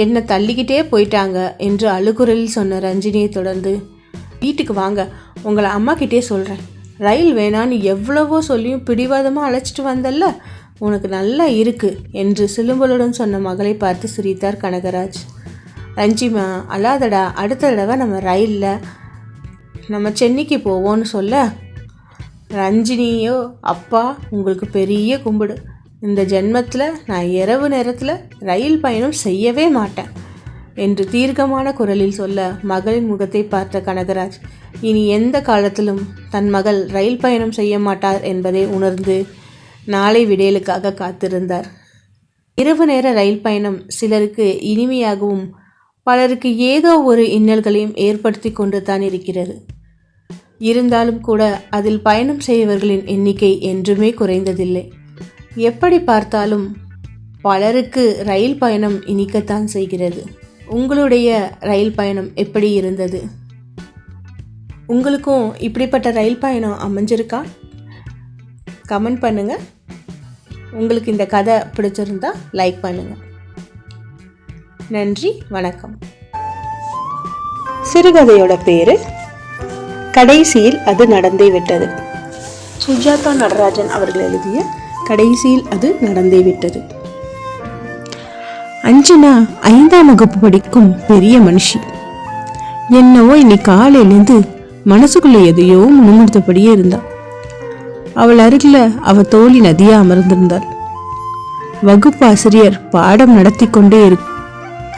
என்னை தள்ளிக்கிட்டே போயிட்டாங்க என்று அழுகுரலில் சொன்ன ரஞ்சினியை தொடர்ந்து, வீட்டுக்கு வாங்க, உங்களை அம்மாக்கிட்டே சொல்கிறேன், ரயில் வேணான்னு எவ்வளவோ சொல்லியும் பிடிவாதமாக அழைச்சிட்டு வந்தல்ல, உனக்கு நல்லா இருக்கு என்று சிலும்பலுடன் சொன்ன மகளை பார்த்து சிரித்தார் கனகராஜ். ரஞ்சிமா அல்லாதடா, அடுத்த தடவை நம்ம ரயிலில் நம்ம சென்னைக்கு போவோன்னு சொல்ல, ரஞ்சினியோ அப்பா உங்களுக்கு பெரிய கும்பிடு, இந்த ஜென்மத்தில் நான் இரவு நேரத்தில் ரயில் பயணம் செய்யவே மாட்டேன் என்று தீர்க்கமான குரலில் சொல்ல, மகளின் முகத்தை பார்த்த கனகராஜ் இனி எந்த காலத்திலும் தன் மகள் ரயில் பயணம் செய்ய மாட்டார் என்பதை உணர்ந்து நாளை விடியலுக்காக காத்திருந்தார். இரவு நேர ரயில் பயணம் சிலருக்கு இனிமையாகவும் பலருக்கு ஏதோ ஒரு இன்னல்களையும் ஏற்படுத்தி கொண்டு தான் இருக்கிறது. இருந்தாலும் கூட அதில் பயணம் செய்பவர்களின் எண்ணிக்கை என்றுமே குறைந்ததில்லை. எப்படி பார்த்தாலும் பலருக்கு ரயில் பயணம் இனிக்கத்தான் செய்கிறது. உங்களுடைய ரயில் பயணம் எப்படி இருந்தது? உங்களுக்கும் இப்படிப்பட்ட ரயில் பயணம் அமைஞ்சிருக்கா? கமெண்ட் பண்ணுங்கள். உங்களுக்கு இந்த கதை பிடிச்சிருந்தா லைக் பண்ணுங்கள். நன்றி, வணக்கம். சிறுகதையோட பேரு கடைசியில் அது நடந்தே விட்டது. சுஜாதா நடராஜன் அவர்கள் எழுதிய கடைசியில் அது நடந்தே விட்டது. அஞ்சனா 5ஆம் வகுப்பு படிக்கும் பெரிய மனுஷி. என்னவோ இன்னைக்கு காலையிலேருந்து மனசுக்குள்ள எதையோ முணுமுணுத்தபடியே இருந்தா. அவள் அருகில் அவ தோழி நதியா அமர்ந்திருந்தாள். வகுப்பு ஆசிரியர் பாடம் நடத்தி கொண்டே இருக்கு.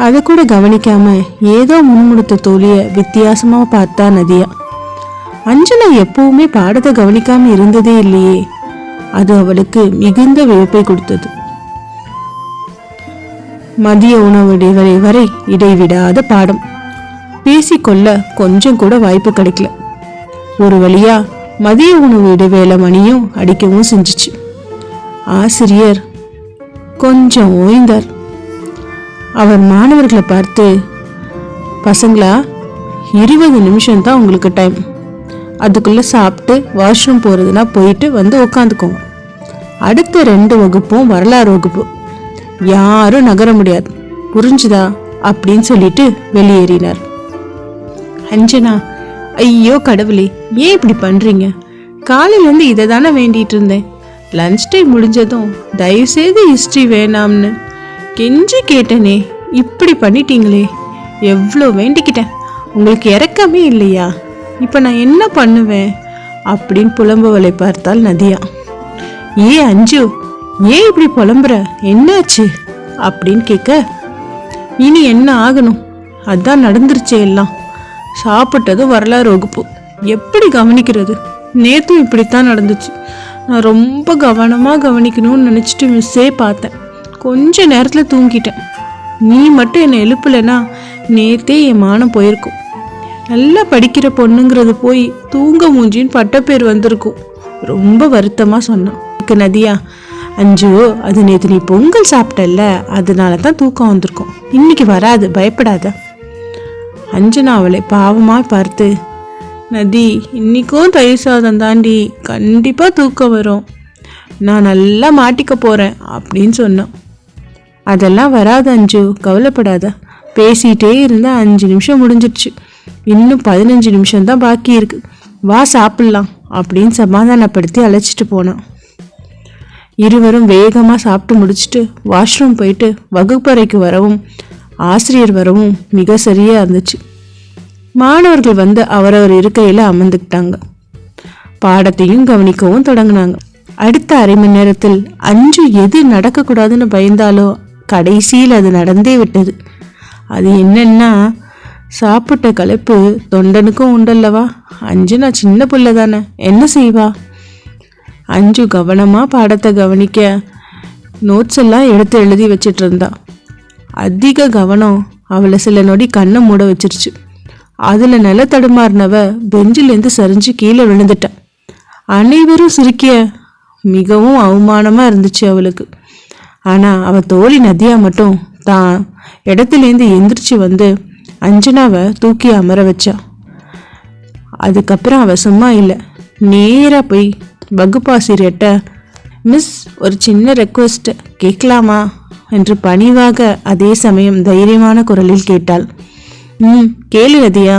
அதை கூட கவனிக்காம ஏதோ முன்முடுத்த தோழிய வித்தியாசமா பார்த்தா நதியா. அஞ்சனா எப்பவுமே பாடத்தை கவனிக்காம இருந்ததே இல்லையே. அது அவளுக்கு மிகுந்த வியப்பை கொடுத்தது. மதிய உணவு இடைவெளி வரை இடைவிடாத பாடம். பேசிக்கொள்ள கொஞ்சம் கூட வாய்ப்பு கிடைக்கல. ஒரு வழியா மதிய உணவு இடைவேளை மணியும் அடிக்கவும் செஞ்சிச்சு. ஆசிரியர் கொஞ்சம் ஓய்ந்தார். அவர் மாணவர்களை பார்த்து, பசங்களா 20 நிமிஷம் தான் உங்களுக்கு டைம், அதுக்குள்ளே சாப்பிட்டு வாஷ்ரூம் போகிறதுனா போயிட்டு வந்து உட்காந்துக்கோங்க. அடுத்த 2 வகுப்பும் வரலாறு வகுப்பு, யாரும் நகர முடியாது, புரிஞ்சுதா அப்படின்னு சொல்லிட்டு வெளியேறினார். அஞ்சனா, ஐயோ கடவுளே, ஏன் இப்படி பண்ணுறீங்க? காலையிலேருந்து இதை தானே வேண்டிகிட்டு இருந்தேன். லன்ச் டைம் முடிஞ்சதும் தயவுசெய்து ஹிஸ்ட்ரி வேணாம்னு கெஞ்சி கேட்டனே, இப்படி பண்ணிட்டீங்களே. எவ்வளோ வேண்டிக்கிட்டேன், உங்களுக்கு இறக்கமே இல்லையா? இப்போ நான் என்ன பண்ணுவேன் அப்படின்னு புலம்பவளை பார்த்தால் நதியா. ஏ அஞ்சு, ஏன் இப்படி புலம்புற, என்னாச்சு அப்படின்னு கேட்க, இனி என்ன ஆகணும், அதான் நடந்துருச்சே எல்லாம். சாப்பிட்டதும் வரலாறு வகுப்பு, எப்படி கவனிக்கிறது? நேற்றும் இப்படித்தான் நடந்துச்சு. நான் ரொம்ப கவனமாக கவனிக்கணும்னு நினச்சிட்டு மிஸ்ஸே பார்த்தேன். கொஞ்ச நேரத்தில் தூங்கிட்டேன். நீ மட்டும் என்னை எழுப்பலைன்னா நேத்தே என் மானம் போயிருக்கும். நல்லா படிக்கிற பொண்ணுங்கிறது போய் தூங்க மூஞ்சின்னு பட்டப்பேர் வந்திருக்கும். ரொம்ப வருத்தமாக சொன்னான். நதியா, அஞ்சு அது நேற்று நீ பொங்கல் சாப்பிட்டல்ல, அதனால தான் தூக்கம் வந்திருக்கும். இன்னைக்கு வராது, பயப்படாத. அஞ்சனா அவளை பாவமாக பார்த்து, நதி இன்னைக்கும் தயிர் சாதம் தாண்டி, கண்டிப்பாக தூக்கம் வரும், நான் நல்லா மாட்டிக்க போகிறேன் அப்படின்னு சொன்னான். அதெல்லாம் வராது அஞ்சு, கவலைப்படாத. பேசிகிட்டே இருந்தால் 5 நிமிஷம் முடிஞ்சிடுச்சு, இன்னும் 15 நிமிஷம்தான் பாக்கி இருக்கு, வா சாப்பிட்லாம் அப்படின்னு சமாதானப்படுத்தி அழைச்சிட்டு போனான். இருவரும் வேகமாக சாப்பிட்டு முடிச்சுட்டு வாஷ்ரூம் போயிட்டு வகுப்பறைக்கு வரவும் ஆசிரியர் வரவும் மிக சரியாக இருந்துச்சு. மாணவர்கள் வந்து அவரவர் இருக்கையில் அமர்ந்துக்கிட்டாங்க. பாடத்தையும் கவனிக்கவும் தொடங்கினாங்க. அடுத்த அரை மணி நேரத்தில் அஞ்சு எது நடக்கக்கூடாதுன்னு பயந்தாலோ கடைசியில் அது நடந்தே விட்டது. அது என்னன்னா, சாப்பிட்ட களைப்பு தொண்டனுக்கும் உண்டல்லவா. அஞ்சு நான் சின்ன பிள்ளை தானே, என்ன செய்வா? அஞ்சு கவனமாக பாடத்தை கவனிக்க நோட்ஸ் எல்லாம் எடுத்து எழுதி வச்சிட்டு இருந்தா. அதிக கவனம் அவளை சில நொடி கண்ணை மூட வச்சிருச்சு. அதில் நில தடுமாறினவ பெஞ்சிலேருந்து சரிஞ்சு கீழே விழுந்துட்டான். அனைவரும் சிரிக்க மிகவும் அவமானமாக இருந்துச்சு அவளுக்கு. ஆனால் அவள் தோழி நதியா மட்டும் தான் இடத்துலேருந்து எந்திரிச்சு வந்து அஞ்சனாவை தூக்கி அமர வச்சா. அதுக்கப்புறம் அவள் சும்மா இல்லை, நேராக போய் வகுப்பாசிரியர்கிட்ட, மிஸ் ஒரு சின்ன ரெக்வெஸ்ட் கேட்கலாமா என்று பணிவாக அதே சமயம் தைரியமான குரலில் கேட்டாள். கேளு நதியா.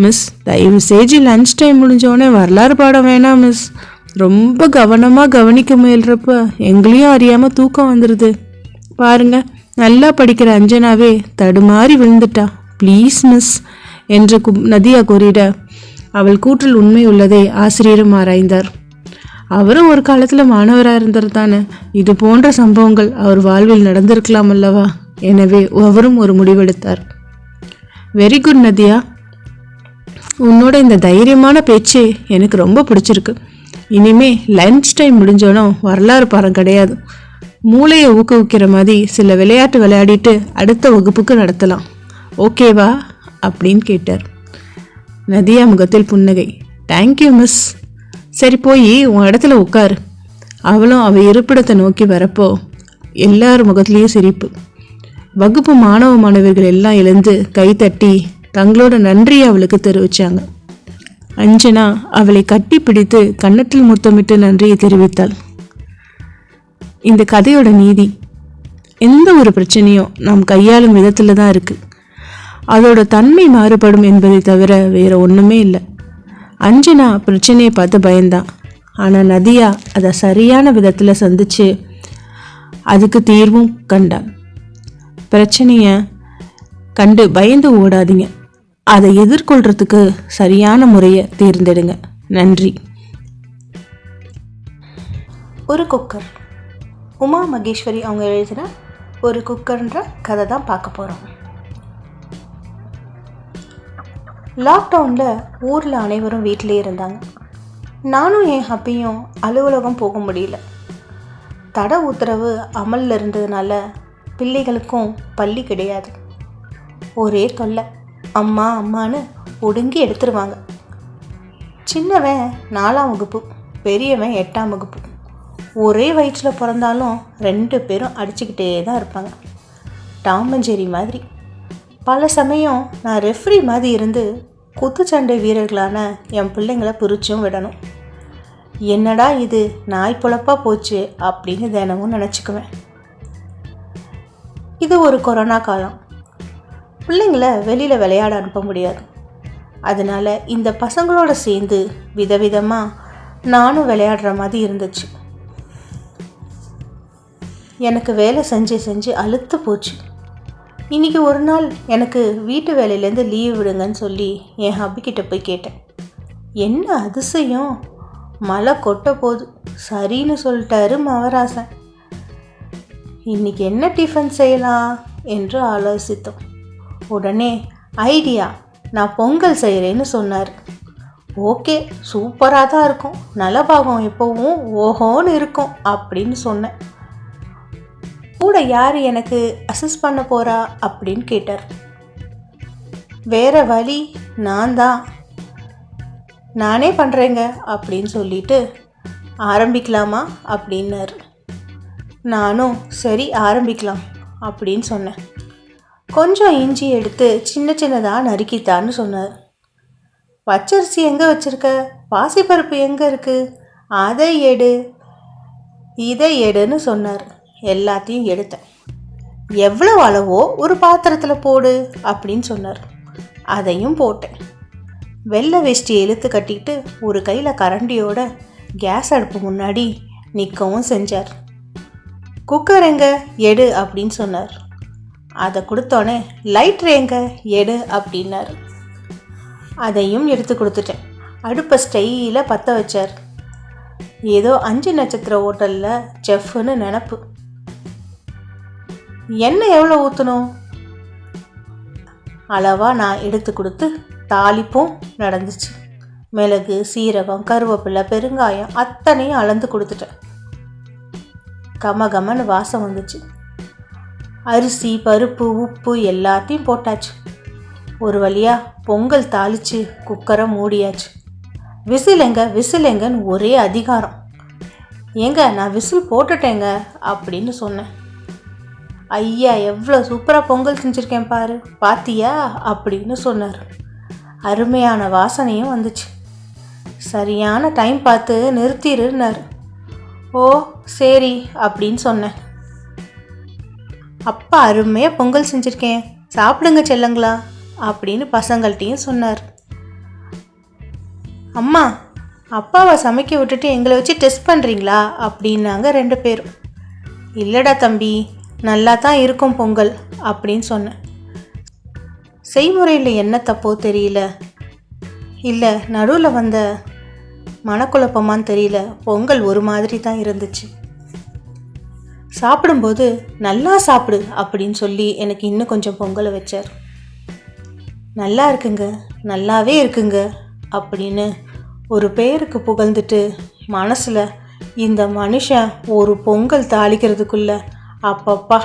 மிஸ் தயவு செஞ்சு லன்ச் டைம் முடிஞ்சோடனே வரலாறு பாடம் வேணாம் மிஸ், ரொம்ப கவனமாக கவனிக்க முயல்றப்ப எங்களையும் அறியாமல் தூக்கம் வந்துடுது. பாருங்க, நல்லா படிக்கிற அஞ்சனாவே தடுமாறி விழுந்துட்டா, ப்ளீஸ் மிஸ் என்று நதியா கூறிட, அவள் கூற்றில் உண்மை உள்ளதை ஆசிரியரும் ஆராய்ந்தார். அவரும் ஒரு காலத்தில் மாணவராக இருந்தார் தானே, இது போன்ற சம்பவங்கள் அவர் வாழ்வில் நடந்திருக்கலாம் அல்லவா. எனவே அவரும் ஒரு முடிவெடுத்தார். வெரி குட் நதியா, உன்னோட இந்த தைரியமான பேச்சு எனக்கு ரொம்ப பிடிச்சிருக்கு. இனிமே லன்ச் டைம் முடிஞ்சோனும் வரலாறு பாடம் கிடையாது, மூளையை ஊக்குவிக்கிற மாதிரி சில விளையாட்டு விளையாடிட்டு அடுத்த வகுப்புக்கு நடத்தலாம், ஓகேவா அப்படின்னு கேட்டார். நதியா முகத்தில் புன்னகை. Thank you miss. சரி போய் உன் இடத்துல உட்காரு. அவளும் அவள் இருப்பிடத்தை நோக்கி வரப்போ எல்லார் முகத்துலேயும் சிரிப்பு. வகுப்பு மாணவ மாணவர்கள் எல்லாம் எழுந்து கைத்தட்டி தங்களோட நன்றியை அவளுக்கு தெரிவித்தாங்க. அஞ்சனா அவளை கட்டி பிடித்து கன்னத்தில் முத்தமிட்டு நன்றியை தெரிவித்தாள். இந்த கதையோட நீதி, எந்த ஒரு பிரச்சனையும் நாம் கையாளும் விதத்தில் தான் இருக்குது. அதோட தன்மை மாறுபடும் என்பதை தவிர வேறு ஒன்றுமே இல்லை. அஞ்சனா பிரச்சனையை பார்த்து பயந்தான். ஆனால் நதியா அதை சரியான விதத்தில் சந்திச்சு அதுக்கு தீர்வும் கண்டான். பிரச்சனையை கண்டு பயந்து ஓடாதீங்க, அதை எதிர்கொள்றதுக்கு சரியான முறையை தேர்ந்தெடுங்க. நன்றி. ஒரு குக்கர். உமா மகேஸ்வரி அவங்க எழுதின ஒரு குக்கர்ன்ற கதை தான் பார்க்க போகிறோம். லாக்டவுனில் ஊரில் அனைவரும் வீட்டிலே இருந்தாங்க. நானும் என் ஹப்பியும் அலுவலகம் போக முடியல. தடை உத்தரவு அமலில் இருந்ததுனால பிள்ளைகளுக்கும் பள்ளி கிடையாது. ஒரே தொல்லை, அம்மா அம்மான்னு ஒடுங்கி எடுத்துருவாங்க. சின்னவன் 4ஆம் வகுப்பு, பெரியவன் 8ஆம் வகுப்பு. ஒரே வயிற்றில் பிறந்தாலும் 2 பேரும் அடிச்சுக்கிட்டே தான் இருப்பாங்க, டாம் அண்ட் ஜெர்ரி மாதிரி. பல சமயம் நான் ரெஃப்ரி மாதிரி இருந்து குத்துச்சண்டை வீரர்களான என் பிள்ளைங்களை பிரிச்சும் விடணும். என்னடா இது நாய் பொழப்பாக போச்சு அப்படின்னு தினமும் நினச்சிக்குவேன். இது ஒரு கொரோனா காலம். பிள்ளைங்களை வெளியில் விளையாட அனுப்ப முடியாது. அதனால் இந்த பசங்களோட சேர்ந்து விதவிதமாக நானும் விளையாடுற மாதிரி இருந்துச்சு. எனக்கு வேலை செஞ்சு செஞ்சு அலுத்து போச்சு. இன்றைக்கி ஒரு நாள் எனக்கு வீட்டு வேலையிலேருந்து லீவ் விடுங்கன்னு சொல்லி என் ஹப்பிக்கிட்ட போய் கேட்டேன். என்ன அதிசயம், மழை கொட்ட போகுது, சரின்னு சொல்லிட்டாரு மவராசன். இன்றைக்கி என்ன டிஃபன் செய்யலாம் என்று ஆலோசித்தோம். உடனே ஐடியா, நான் பொங்கல் செய்கிறேன்னு சொன்னார். ஓகே, சூப்பராக தான் இருக்கும், நலபாகம் எப்போவும் ஓஹோன்னு இருக்கும் அப்படின்னு சொன்னேன். கூட யார் எனக்கு அசிஸ்ட் பண்ண போகிறா அப்படின்னு கேட்டார். வேற வழி நானே பண்ணுறேங்க அப்படின்னு சொல்லிட்டு ஆரம்பிக்கலாமா அப்படின்னாரு. நானும் சரி ஆரம்பிக்கலாம் அப்படின்னு சொன்னேன். கொஞ்சம் இஞ்சி எடுத்து சின்ன சின்னதாக நறுக்கித்தான்னு சொன்னார். பச்சரிசி எங்கே வச்சுருக்க, பாசிப்பருப்பு எங்கே இருக்குது, அதை எடு இதை எடுன்னு சொன்னார். எல்லாத்தையும் எடுத்தேன். எவ்வளோ அளவோ ஒரு பாத்திரத்தில் போடு அப்படின்னு சொன்னார். அதையும் போட்டேன். வெள்ளை வேஷ்டியை இழுத்து கட்டிட்டு ஒரு கையில் கரண்டியோட கேஸ் அடுப்பு முன்னாடி நிற்கவும் செஞ்சார். குக்கர் எங்க எடு அப்படின்னு சொன்னார். அதை கொடுத்தோன்னே லைட்ரு எங்க எடு அப்படின்னார். அதையும் எடுத்து கொடுத்துட்டேன். அடுப்பை ஸ்டைலாக பற்ற வச்சார். ஏதோ 5 நட்சத்திர ஹோட்டலில் செஃப்னு நினப்பு. எண்ணெய் எவ்வளோ ஊற்றணும் அளவாக நான் எடுத்து கொடுத்து தாளிப்பும் நடந்துச்சு. மிளகு, சீரகம், கருவேப்பிலை, பெருங்காயம் அத்தனையும் அளந்து கொடுத்துட்டேன். கமகமன்னு வாசம் வந்துச்சு. அரிசி, பருப்பு, உப்பு எல்லாத்தையும் போட்டாச்சு. ஒரு வழியாக பொங்கல் தாளித்து குக்கரை மூடியாச்சு. விசிலெங்கன்னு ஒரே அதிகாரம். ஏங்க நான் விசில் போட்டுட்டேங்க அப்படின்னு சொன்னேன். ஐயா எவ்வளோ சூப்பராக பொங்கல் செஞ்சுருக்கேன் பாரு, பாத்தியா அப்படின்னு சொன்னார். அருமையான வாசனையும் வந்துச்சு. சரியான டைம் பார்த்து நிறுத்திருந்தார். ஓ சரி அப்படின்னு சொன்னேன். அப்பா அருமையாக பொங்கல் செஞ்சுருக்கேன், சாப்பிடுங்க செல்லங்களா அப்படின்னு பசங்கள்கிட்டையும் சொன்னார். அம்மா, அப்பாவை சமைக்க விட்டுட்டு எங்களை வச்சு டெஸ்ட் பண்ணுறீங்களா அப்படின்னாங்க 2 பேரும். இல்லைடா தம்பி, நல்லா தான் இருக்கும் பொங்கல் அப்படின்னு சொன்னேன். செய்முறையில் என்ன தப்போ தெரியல, இல்லை நடுவில் வந்த மனக்குழப்பமான்னு தெரியல, பொங்கல் ஒரு மாதிரி தான் இருந்துச்சு. சாப்பிடும்போது நல்லா சாப்பிடு அப்படின்னு சொல்லி எனக்கு இன்னும் கொஞ்சம் பொங்கலை வச்சார். நல்லா இருக்குங்க, நல்லாவே இருக்குங்க அப்படின்னு ஒரு பேருக்கு புகழ்ந்துட்டு மனசில் இந்த மனுஷன் ஒரு பொங்கல் தாளிக்கிறதுக்குள்ள அப்பப்பா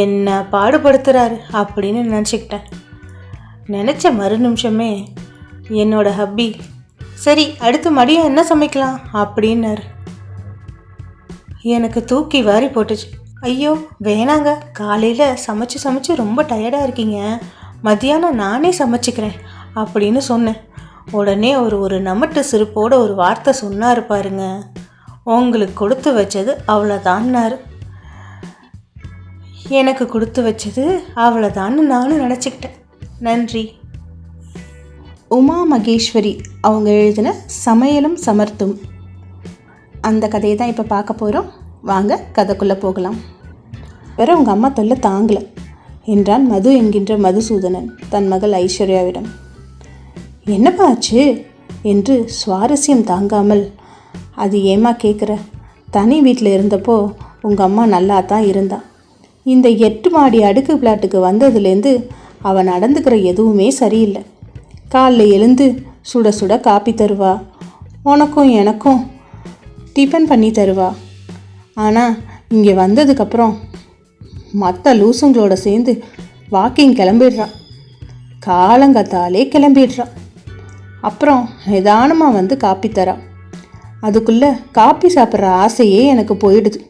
என்ன பாடுபடுத்துகிறாரு அப்படின்னு நினச்சிக்கிட்டேன். நினச்ச மறு நிமிஷமே என்னோட ஹப்பி சரி அடுத்து மதியம் என்ன சமைக்கலாம் அப்படின்னாரு. எனக்கு தூக்கி வாரி போட்டுச்சு. ஐயோ வேணாங்க, காலையில் சமைச்சு ரொம்ப டயர்டாக இருக்கீங்க, மதியானம் நானே சமைச்சிக்கிறேன் அப்படின்னு சொன்னேன். உடனே ஒரு நமட்டு சிரிப்போட ஒரு வார்த்தை சொன்னார் பாருங்க, உங்களுக்கு கொடுத்து வச்சது அவ்வளோதான்னாரு. எனக்கு கொடுத்து வச்சது அவ்வளோதான்னு நானும் நினச்சிக்கிட்டேன். நன்றி. உமா மகேஸ்வரி அவங்க எழுதின சமையலும் சமர்த்தும் அந்த கதையை தான் இப்போ பார்க்க போகிறோம். வாங்க கதைக்குள்ளே போகலாம். வேற உங்கள் அம்மா தொல்லை தாங்கலை என்றான் மது என்கின்ற மதுசூதனன் தன் மகள் ஐஸ்வர்யாவிடம். என்னப்பா ஆச்சு என்று சுவாரஸ்யம் தாங்காமல், அது ஏமா கேட்குற, தனி வீட்டில் இருந்தப்போ உங்கள் அம்மா நல்லா தான் இருந்தா. இந்த 8 மாடி அடுக்கு பிளாட்டுக்கு வந்ததுலேருந்து அவன் நடந்துக்கிற எதுவுமே சரியில்லை. காலைல எழுந்து சுட சுட காப்பி தருவா, உனக்கும் எனக்கும் டிஃபன் பண்ணி தருவா. ஆனால் இங்கே வந்ததுக்கப்புறம் மற்ற லூசுங்களோட சேர்ந்து வாக்கிங் கிளம்பிடுறான், காலங்கத்தாலே கிளம்பிடுறான். அப்புறம் நிதானமாக வந்து காப்பி தரா. அதுக்குள்ளே காப்பி சாப்பிட்ற ஆசையே எனக்கு போயிடுது.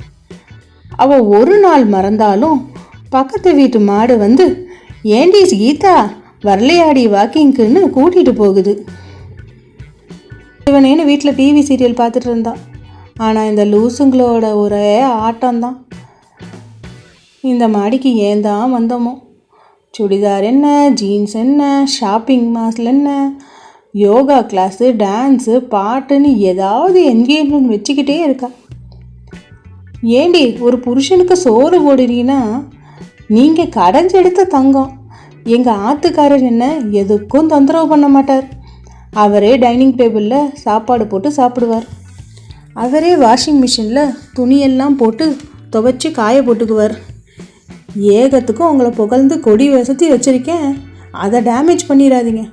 அவள் ஒரு நாள் மறந்தாலும் பக்கத்து வீட்டு மாடு வந்து ஏண்டி கீதா வரலையாடி வாக்கிங்க்குன்னு கூட்டிகிட்டு போகுது. இவனேன்னு வீட்டில் டிவி சீரியல் பார்த்துட்டு இருந்தான். ஆனால் இந்த லூசுங்களோட ஒரே ஆட்டம்தான். இந்த மாடிக்கு ஏன் தான் வந்தோமோ. சுடிதார் என்ன, ஜீன்ஸ் என்ன, ஷாப்பிங் மால் என்ன, யோகா கிளாஸு, டான்ஸு, பாட்டுன்னு ஏதாவது என்கேஜ்மெண்ட் வச்சுக்கிட்டே இருக்கா. ஏண்டி ஒரு புருஷனுக்கு சோறு போடுறீங்கன்னா நீங்கள் கடைஞ்செடுத்த தங்கம். எங்கள் ஆத்துக்காரர் என்ன எதுக்கும் தொந்தரவு பண்ண மாட்டார். அவரே டைனிங் டேபிளில் சாப்பாடு போட்டு சாப்பிடுவார். அவரே வாஷிங் மிஷினில் துணியெல்லாம் போட்டு துவைச்சி காய போட்டுக்குவார். ஏகத்துக்கும் உங்களை புகழ்ந்து கொடி வசதி வச்சுருக்கேன், அதை டேமேஜ் பண்ணிடாதீங்க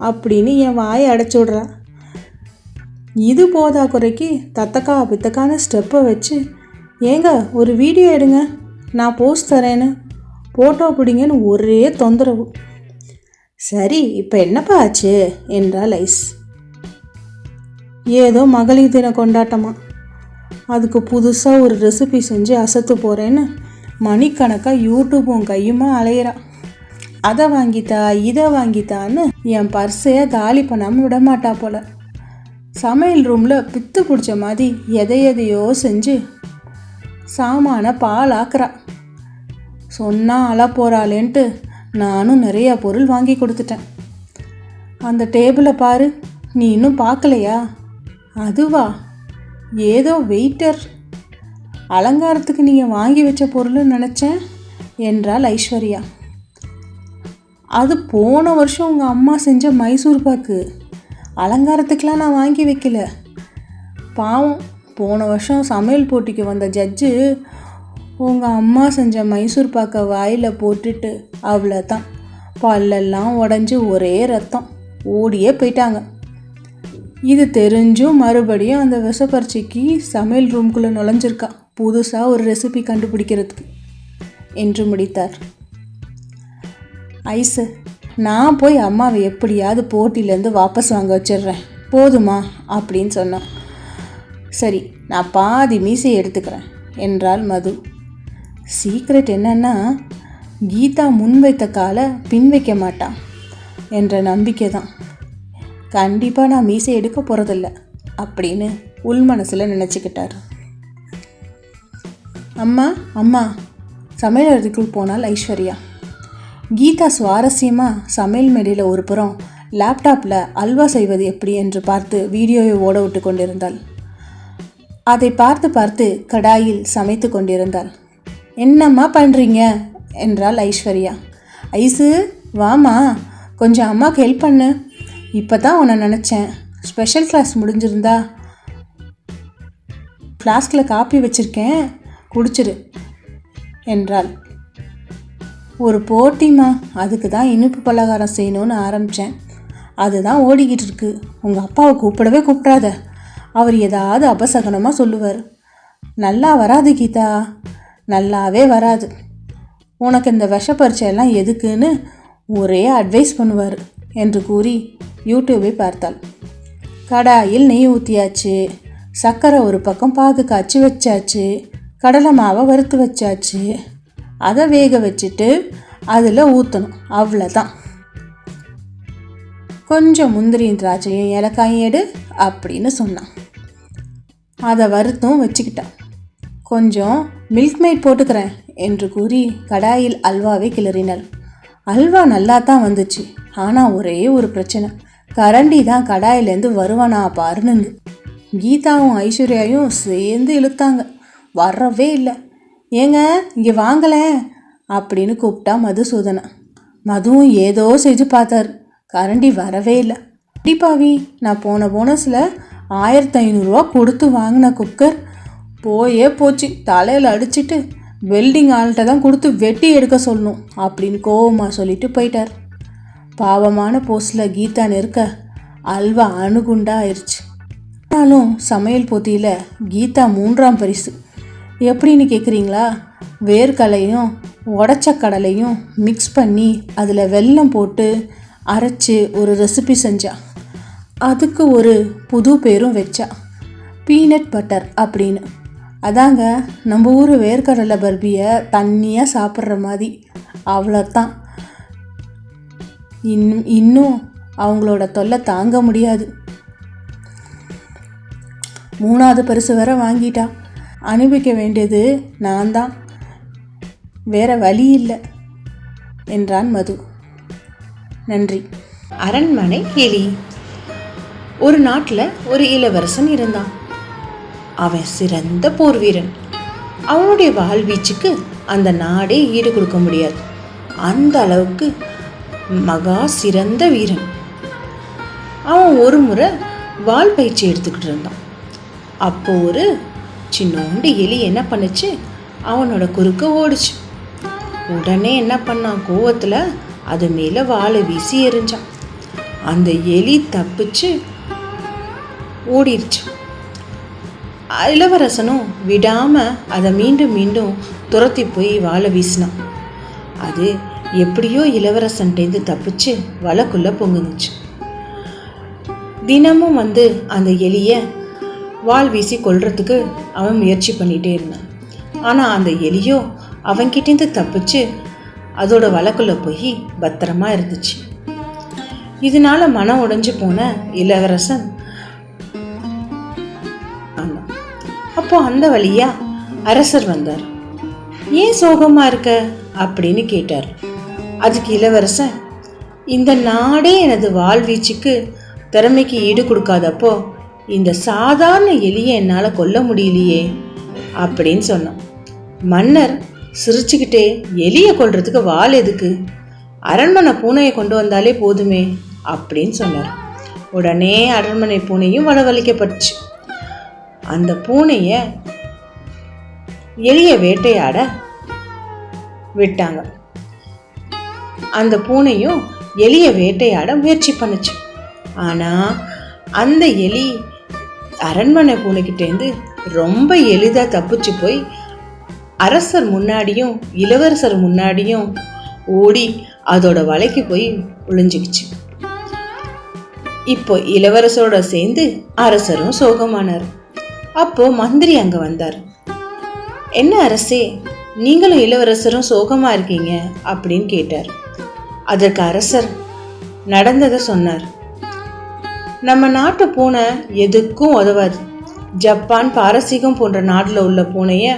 அப்படின்னு என் வாயை அடைச்சி விட்றா. இது போதா குறைக்கு தத்தக்கா பித்தக்கான ஸ்டெப்பை வச்சு, ஏங்க ஒரு வீடியோ எடுங்க, நான் போஸ்ட் தரேன்னு, ஃபோட்டோ பிடிங்கன்னு ஒரே தொந்தரவு. சரி இப்போ என்னப்பா ஆச்சு என்றாள் ஐஸ். ஏதோ மகளிர் தின கொண்டாட்டமா, அதுக்கு புதுசாக ஒரு ரெசிபி செஞ்சு அசத்து போகிறேன்னு மணிக்கணக்காக யூடியூப்பும் கையுமா அலையிறா. அதை வாங்கித்தா இதை வாங்கித்தான்னு என் பர்ஸையே காலி பண்ணாமல் விடமாட்டா போல. சமையல் ரூமில் பித்து பிடிச்ச மாதிரி எதையோ செஞ்சு சாமான பாலாக்குறா. சொன்னால் அழ போகிறாளேன்ட்டு நானும் நிறைய பொருள் வாங்கி கொடுத்துட்டேன். அந்த டேபிளை பாரு, நீ இன்னும் பார்க்கலையா? அதுவா, ஏதோ வெயிட்டர், அலங்காரத்துக்கு நீங்கள் வாங்கி வச்ச பொருள்னு நினச்சேன் என்றாள் ஐஸ்வர்யா. அது போன வருஷம் உங்கள் அம்மா செஞ்ச மைசூர் பாக்கு, அலங்காரத்துக்கெலாம் நான் வாங்கி வைக்கல. பாவம், போன வருஷம் சமையல் போட்டிக்கு வந்த ஜட்ஜு உங்கள் அம்மா செஞ்ச மைசூர் பாக்கை வாயில் போட்டுட்டு அவ்வளோதான், பல்லெல்லாம் உடஞ்சி ஒரே ரத்தம், ஓடியே போயிட்டாங்க. இது தெரிஞ்சும் மறுபடியும் அந்த விஷப்பரிச்சைக்கு சமையல் ரூம்குள்ளே நுழைஞ்சிருக்கா, புதுசாக ஒரு ரெசிபி கண்டுபிடிக்கிறதுக்கு என்று முடித்தார். ஐஸு, நான் போய் அம்மாவை எப்படியாவது போட்டியிலேருந்து வாபஸ் வாங்க வச்சிடுறேன், போதுமா அப்படின்னு சொன்னான். சரி, நான் பாதி மீசையை எடுத்துக்கிறேன் என்றாள் மது. சீக்ரெட் என்னன்னா, கீதா முன்வைத்த காலை பின் வைக்க மாட்டான் என்ற நம்பிக்கை தான். கண்டிப்பாக நான் மீசை எடுக்க போகிறதில்ல அப்படின்னு உள் மனசில் நினச்சிக்கிட்டார். அம்மா அம்மா சமையல் அறைக்குள் போனால் ஐஸ்வர்யா. கீதா சுவாரஸ்யமாக சமையல் மேடையில் ஒரு புறம் லேப்டாப்பில் அல்வா செய்வது எப்படி என்று பார்த்து வீடியோவை ஓட விட்டு கொண்டிருந்தாள். அதை பார்த்து பார்த்து கடாயில் சமைத்து கொண்டிருந்தாள். என்னம்மா பண்ணுறீங்க என்றாள் ஐஸ்வர்யா. ஐஸு வாமா, கொஞ்சம் அம்மாவுக்கு ஹெல்ப் பண்ணு, இப்போ தான் உன்னை நினச்சேன், ஸ்பெஷல் கிளாஸ் முடிஞ்சிருந்தா ஃப்ளாஸ்கில் காப்பி வச்சுருக்கேன், குடிச்சிரு என்றாள். ஒரு போட்டிமா, அதுக்கு தான் இனிப்பு பலகாரம் செய்யணும்னு ஆரம்பித்தேன், அதுதான் ஓடிக்கிட்டு இருக்கு. உங்கள் அப்பாவை கூப்பிடாத, அவர் ஏதாவது அபசகனமாக சொல்லுவார். நல்லா வராது கீதா, நல்லாவே வராது. உனக்கு இந்த விஷப்பரிச்சையெல்லாம் எதுக்குன்னு ஒரே அட்வைஸ் பண்ணுவார் என்று கூறி யூடியூபை பார்த்தாள். கடாயில் நெய் ஊற்றியாச்சு, சர்க்கரை ஒரு பக்கம் பாகு காய்ச்சி வச்சாச்சு, கடலை மாவை வறுத்து வச்சாச்சு, அதை வேக வச்சுட்டு அதில் ஊற்றணும், அவ்வளோதான். கொஞ்சம் முந்திரியும் திராட்சையும் ஏலக்காயும் எடு அப்படின்னு சொன்னான். அதை வறுத்தும் வச்சுக்கிட்டான். கொஞ்சம் மில்க் மெய்ட் போட்டுக்கிறேன் என்று கூறி கடாயில் அல்வாவை கிளறினாள். அல்வா நல்லா தான் வந்துச்சு, ஆனால் ஒரே ஒரு பிரச்சனை, கரண்டி தான் கடாயிலேருந்து வருவானா பாருன்னு. கீதாவும் ஐஸ்வர்யாவும் சேர்ந்து இழுத்தாங்க, வரவே இல்லை. ஏங்க இங்கே வாங்கலேன் அப்படின்னு கூப்பிட்டா மதுசூதனா. மதுவும் ஏதோ செஞ்சு பார்த்தார், கரண்டி வரவே இல்லை. கண்டிப்பாவி, நான் போன போனஸில் 1500 கொடுத்து வாங்கின குக்கர் போயே போச்சு, தலையில் அடிச்சிட்டு வெல்டிங் ஆள்கிட்ட தான் கொடுத்து வெட்டி எடுக்க சொல்லணும் அப்படின்னு கோவமாக சொல்லிட்டு போயிட்டார். பாவமான போஸ்டில் கீதா நிற்க அல்வா அணுகுண்டா ஆயிடுச்சு. ஆனாலும் சமையல் போட்டியில் கீதா 3ஆம் பரிசு. எப்படின்னு கேட்குறீங்களா? வேர்க்கடலையும் உடச்ச கடலையும் மிக்ஸ் பண்ணி அதில் வெல்லம் போட்டு அரைச்சி ஒரு ரெசிபி செஞ்சா. அதுக்கு ஒரு புது பேரும் வச்சா, பீனட் பட்டர் அப்படின்னு. அதாங்க நம்ம ஊர் வேர்க்கடலை பர்பியை தண்ணியாக சாப்பிட்ற மாதிரி, அவ்வளோதான். இன்னும் அவங்களோட தொல்லை தாங்க முடியாது. 3ஆவது பரிசு வேற வாங்கிட்டா. அனுபவிக்க வேண்டியது நான் தான், வேற வழி இல்லை என்றான் மது. நன்றி. அரண்மனை எலி. ஒரு நாட்டில் ஒரு இளவரசன் இருந்தான். அவன் சிறந்த போர் வீரன். அவனுடைய வாழ்வீச்சுக்கு அந்த நாடே ஈடு கொடுக்க முடியாது, அந்த அளவுக்கு மகா சிறந்த வீரன். அவன் ஒரு முறை வாள் பயிற்சி எடுத்துக்கிட்டு இருந்தான். அப்போ ஒரு சின்னோண்டு எலி என்ன பண்ணுச்சு, அவனோட குறுக்க ஓடிச்சு. உடனே என்ன பண்ணான், கோவத்தில் அது மேலே வாளை வீசி எறிஞ்சான். அந்த எலி தப்பிச்சு ஓடிருச்சு. இளவரசனும் விடாமல் அதை மீண்டும் மீண்டும் துரத்தி போய் வாழை வீசினான். அது எப்படியோ இளவரசன்ட்டேந்து தப்பிச்சு வலைக்குள்ளே பொங்குனுச்சு. தினமும் வந்து அந்த எலியை வாள் வீசி கொல்றதுக்கு அவன் முயற்சி பண்ணிகிட்டே இருந்தான். ஆனால் அந்த எலியோ அவன்கிட்டேருந்து தப்பிச்சு அதோட வலைக்குள்ளே போய் பத்திரமா இருந்துச்சு. இதனால மனம் உடைஞ்சு போன இளவரசன் அப்போ அந்த வழியா அரசர் வந்தார். ஏன் சோகமா இருக்க அப்படின்னு கேட்டார். அதுக்கு இளவரசன், இந்த நாடே எனது வாழ்வீச்சுக்கு திறமைக்கு ஈடு கொடுக்காதப்போ இந்த சாதாரண எலியை என்னால் கொல்ல முடியலையே அப்படின்னு சொன்னான். மன்னர் சிரிச்சுக்கிட்டே, எலியை கொல்றதுக்கு வாள் எதுக்கு, அரண்மனை பூனையை கொண்டு வந்தாலே போதுமே அப்படின்னு சொன்னார். உடனே அரண்மனை பூனையும் வரவழைக்கப்பட்டுச்சு. அந்த பூனையை எலியை வேட்டையாட விட்டாங்க. அந்த பூனையும் எலியை வேட்டையாட முயற்சி பண்ணுச்சு. ஆனால் அந்த எலி அரண்மனை பூனைக்கிட்டேருந்து ரொம்ப எளிதாக தப்பிச்சு போய் அரசர் முன்னாடியும் இளவரசர் முன்னாடியும் ஓடி அதோட வலைக்கு போய் ஒளிஞ்சிக்கிச்சு. இப்போ இளவரசரோட சேர்ந்து அரசரும் சோகமானார். அப்போ மந்திரி அங்கே வந்தார். என்ன அரசே, நீங்களும் இளவரசரும் சோகமா இருக்கீங்க அப்படின்னு கேட்டார். அதற்கு அரசர் நடந்ததை சொன்னார். நம்ம நாட்டு பூனை எதுக்கும் உதவாது. ஜப்பான், பாரசீகம் போன்ற நாட்டில் உள்ள பூனையை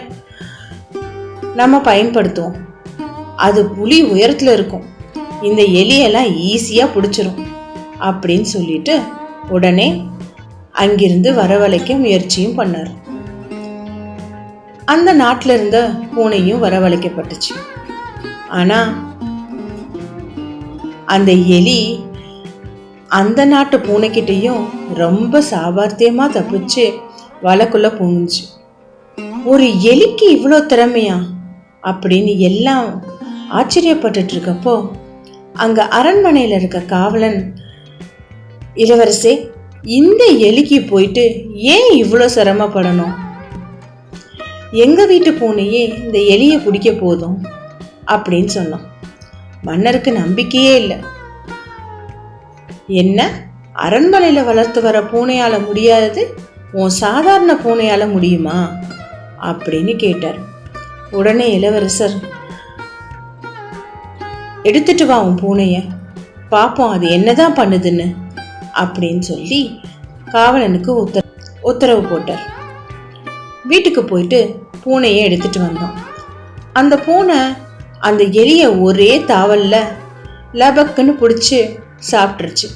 நம்ம பயன்படுத்துவோம். அது புலி உயரத்தில் இருக்கும். இந்த எலியெல்லாம் ஈஸியாக பிடிச்சிரும் அப்படின்னு சொல்லிட்டு உடனே அங்கிருந்து வரவழைக்க முயற்சியும் பண்ணார். அந்த நாட்டில் இருந்த பூனையும் வரவழைக்கப்பட்டுச்சு. ஆனால் அந்த எலி அந்த நாட்டு பூனைக்கிட்டையும் ரொம்ப சாமர்த்தியமாக தப்பிச்சு வலைக்குள்ள பூந்துச்சு. ஒரு எலிக்கு இவ்வளோ திறமையா அப்படின்னு எல்லாம் ஆச்சரியப்பட்டுட்டு இருக்கப்போ அங்கே அரண்மனையில் இருக்க காவலன், இளவரசே, இந்த எலிக்கு போயிட்டு ஏன் இவ்வளோ சிரமப்படணும்? எங்கள் வீட்டு பூனையே இந்த எலியை பிடிக்க போதும் அப்படின்னு சொன்னான். மன்னருக்கு நம்பிக்கையே இல்லை. என்ன, அரண்மனையில் வளர்த்து வர பூனையால் முடியாது, உன் சாதாரண பூனையால் முடியுமா அப்படின்னு கேட்டார். உடனே இளவரசர், எடுத்துட்டு வா உன் பூனைய, பார்ப்போம் அது என்னதான் பண்ணுதுன்னு அப்படின்னு சொல்லி காவலனுக்கு உத்தரவு போட்டார். வீட்டுக்கு போயிட்டு பூனையை எடுத்துட்டு வந்தோம். அந்த பூனை அந்த எலியை ஒரே தாவல்ல லபக்குன்னு பிடிச்சி சாப்பிட்டுருச்சு.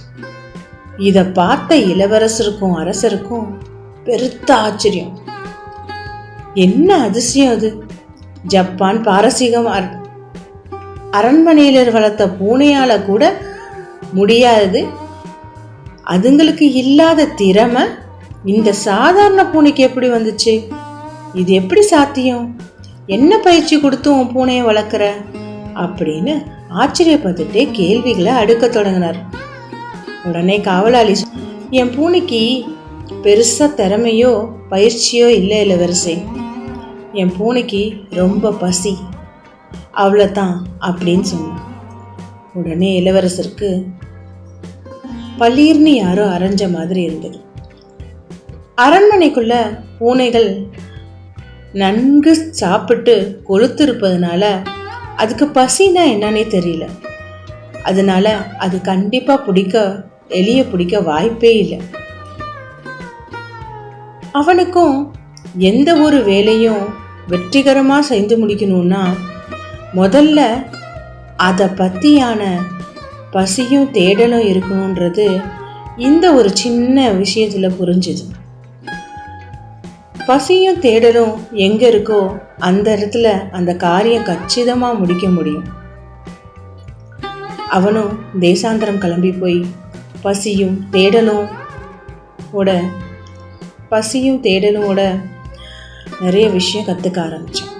இதை பார்த்த இளவரசருக்கும் அரசருக்கும் பெருத்த ஆச்சரியம். என்ன அதிசயம் அது! ஜப்பான், பாரசீகம் அரண்மனையில் வளர்த்த பூனையால கூட முடியாது. அதுங்களுக்கு இல்லாத திறமை இந்த சாதாரண பூனைக்கு எப்படி வந்துச்சு? இது எப்படி சாத்தியம்? என்ன பயிற்சி கொடுத்து உன் பூனையை வளர்க்குற அப்படின்னு ஆச்சரியப்பட்டுட்டே கேள்விகளை அடுக்க தொடங்கினார். உடனே காவலாளி, என் பூனைக்கு பெருசா திறமையோ பயிற்சியோ இல்லை இளவரசே. என் பூனைக்கு ரொம்ப பசி, அவ்வளோதான் அப்படின்னு சொன்னான். உடனே இளவரசருக்கு பளீர்னு யாரோ அரைஞ்ச மாதிரி இருந்தது. அரண்மனைக்குள்ள பூனைகள் நன்கு சாப்பிட்டு கொழுத்து இருப்பதுனால அதுக்கு பசினா என்னன்னே தெரியல. அதனால அது கண்டிப்பா எலிய பிடிக்க வாய்ப்பே இல்லை. அவனுக்கும் எந்த ஒரு வேலையும் வெற்றிகரமா செய்து முடிக்கணும்னா முதல்ல அதை பத்தியான பசியும் தேடலும் இருக்கணுன்றது இந்த ஒரு சின்ன விஷயத்துல புரிஞ்சுது. பசியும் தேடலும் எங்க இருக்கோ அந்த இடத்துல அந்த காரியம் கச்சிதமா முடிக்க முடியும். அவனும் தேசாந்திரம் கிளம்பி போய் பசியும் தேடலோட நிறைய விஷயம் கற்றுக்க ஆரம்பித்தான்.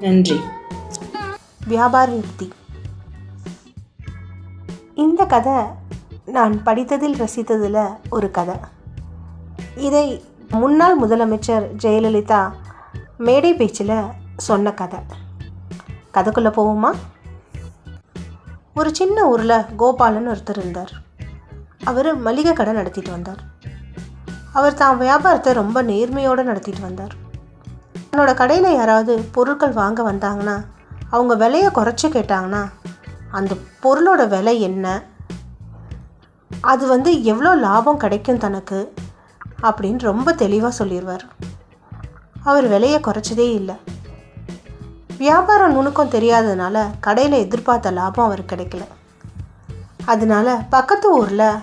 நன்றி. வியாபார யுக்தி. இந்த கதை நான் படித்ததில் ரசித்ததில் ஒரு கதை. இதை முன்னாள் முதலமைச்சர் ஜெயலலிதா மேடை பேச்சில் சொன்ன கதை. கதைக்குள்ளே போவோமா? ஒரு சின்ன ஊரில் கோபாலன் ஒருத்தர் இருந்தார். அவர் மளிகை கடை நடத்திட்டு வந்தார். அவர் தான் வியாபாரத்தை ரொம்ப நேர்மையோடு நடத்திட்டு வந்தார். தன்னோட கடையில் யாராவது பொருட்கள் வாங்க வந்தாங்கன்னா அவங்க விலையை குறைச்சி கேட்டாங்கன்னா அந்த பொருளோட விலை என்ன, அது எவ்வளோ லாபம் கிடைக்கும் தனக்கு அப்படின்னு ரொம்ப தெளிவாக சொல்லிடுவார். அவர் விலையை குறைச்சதே இல்லை. வியாபாரம் நுணுக்கம் தெரியாததுனால கடையில் எதிர்பார்த்த லாபம் அவருக்கு கிடைக்கல. அதனால பக்கத்து ஊரில்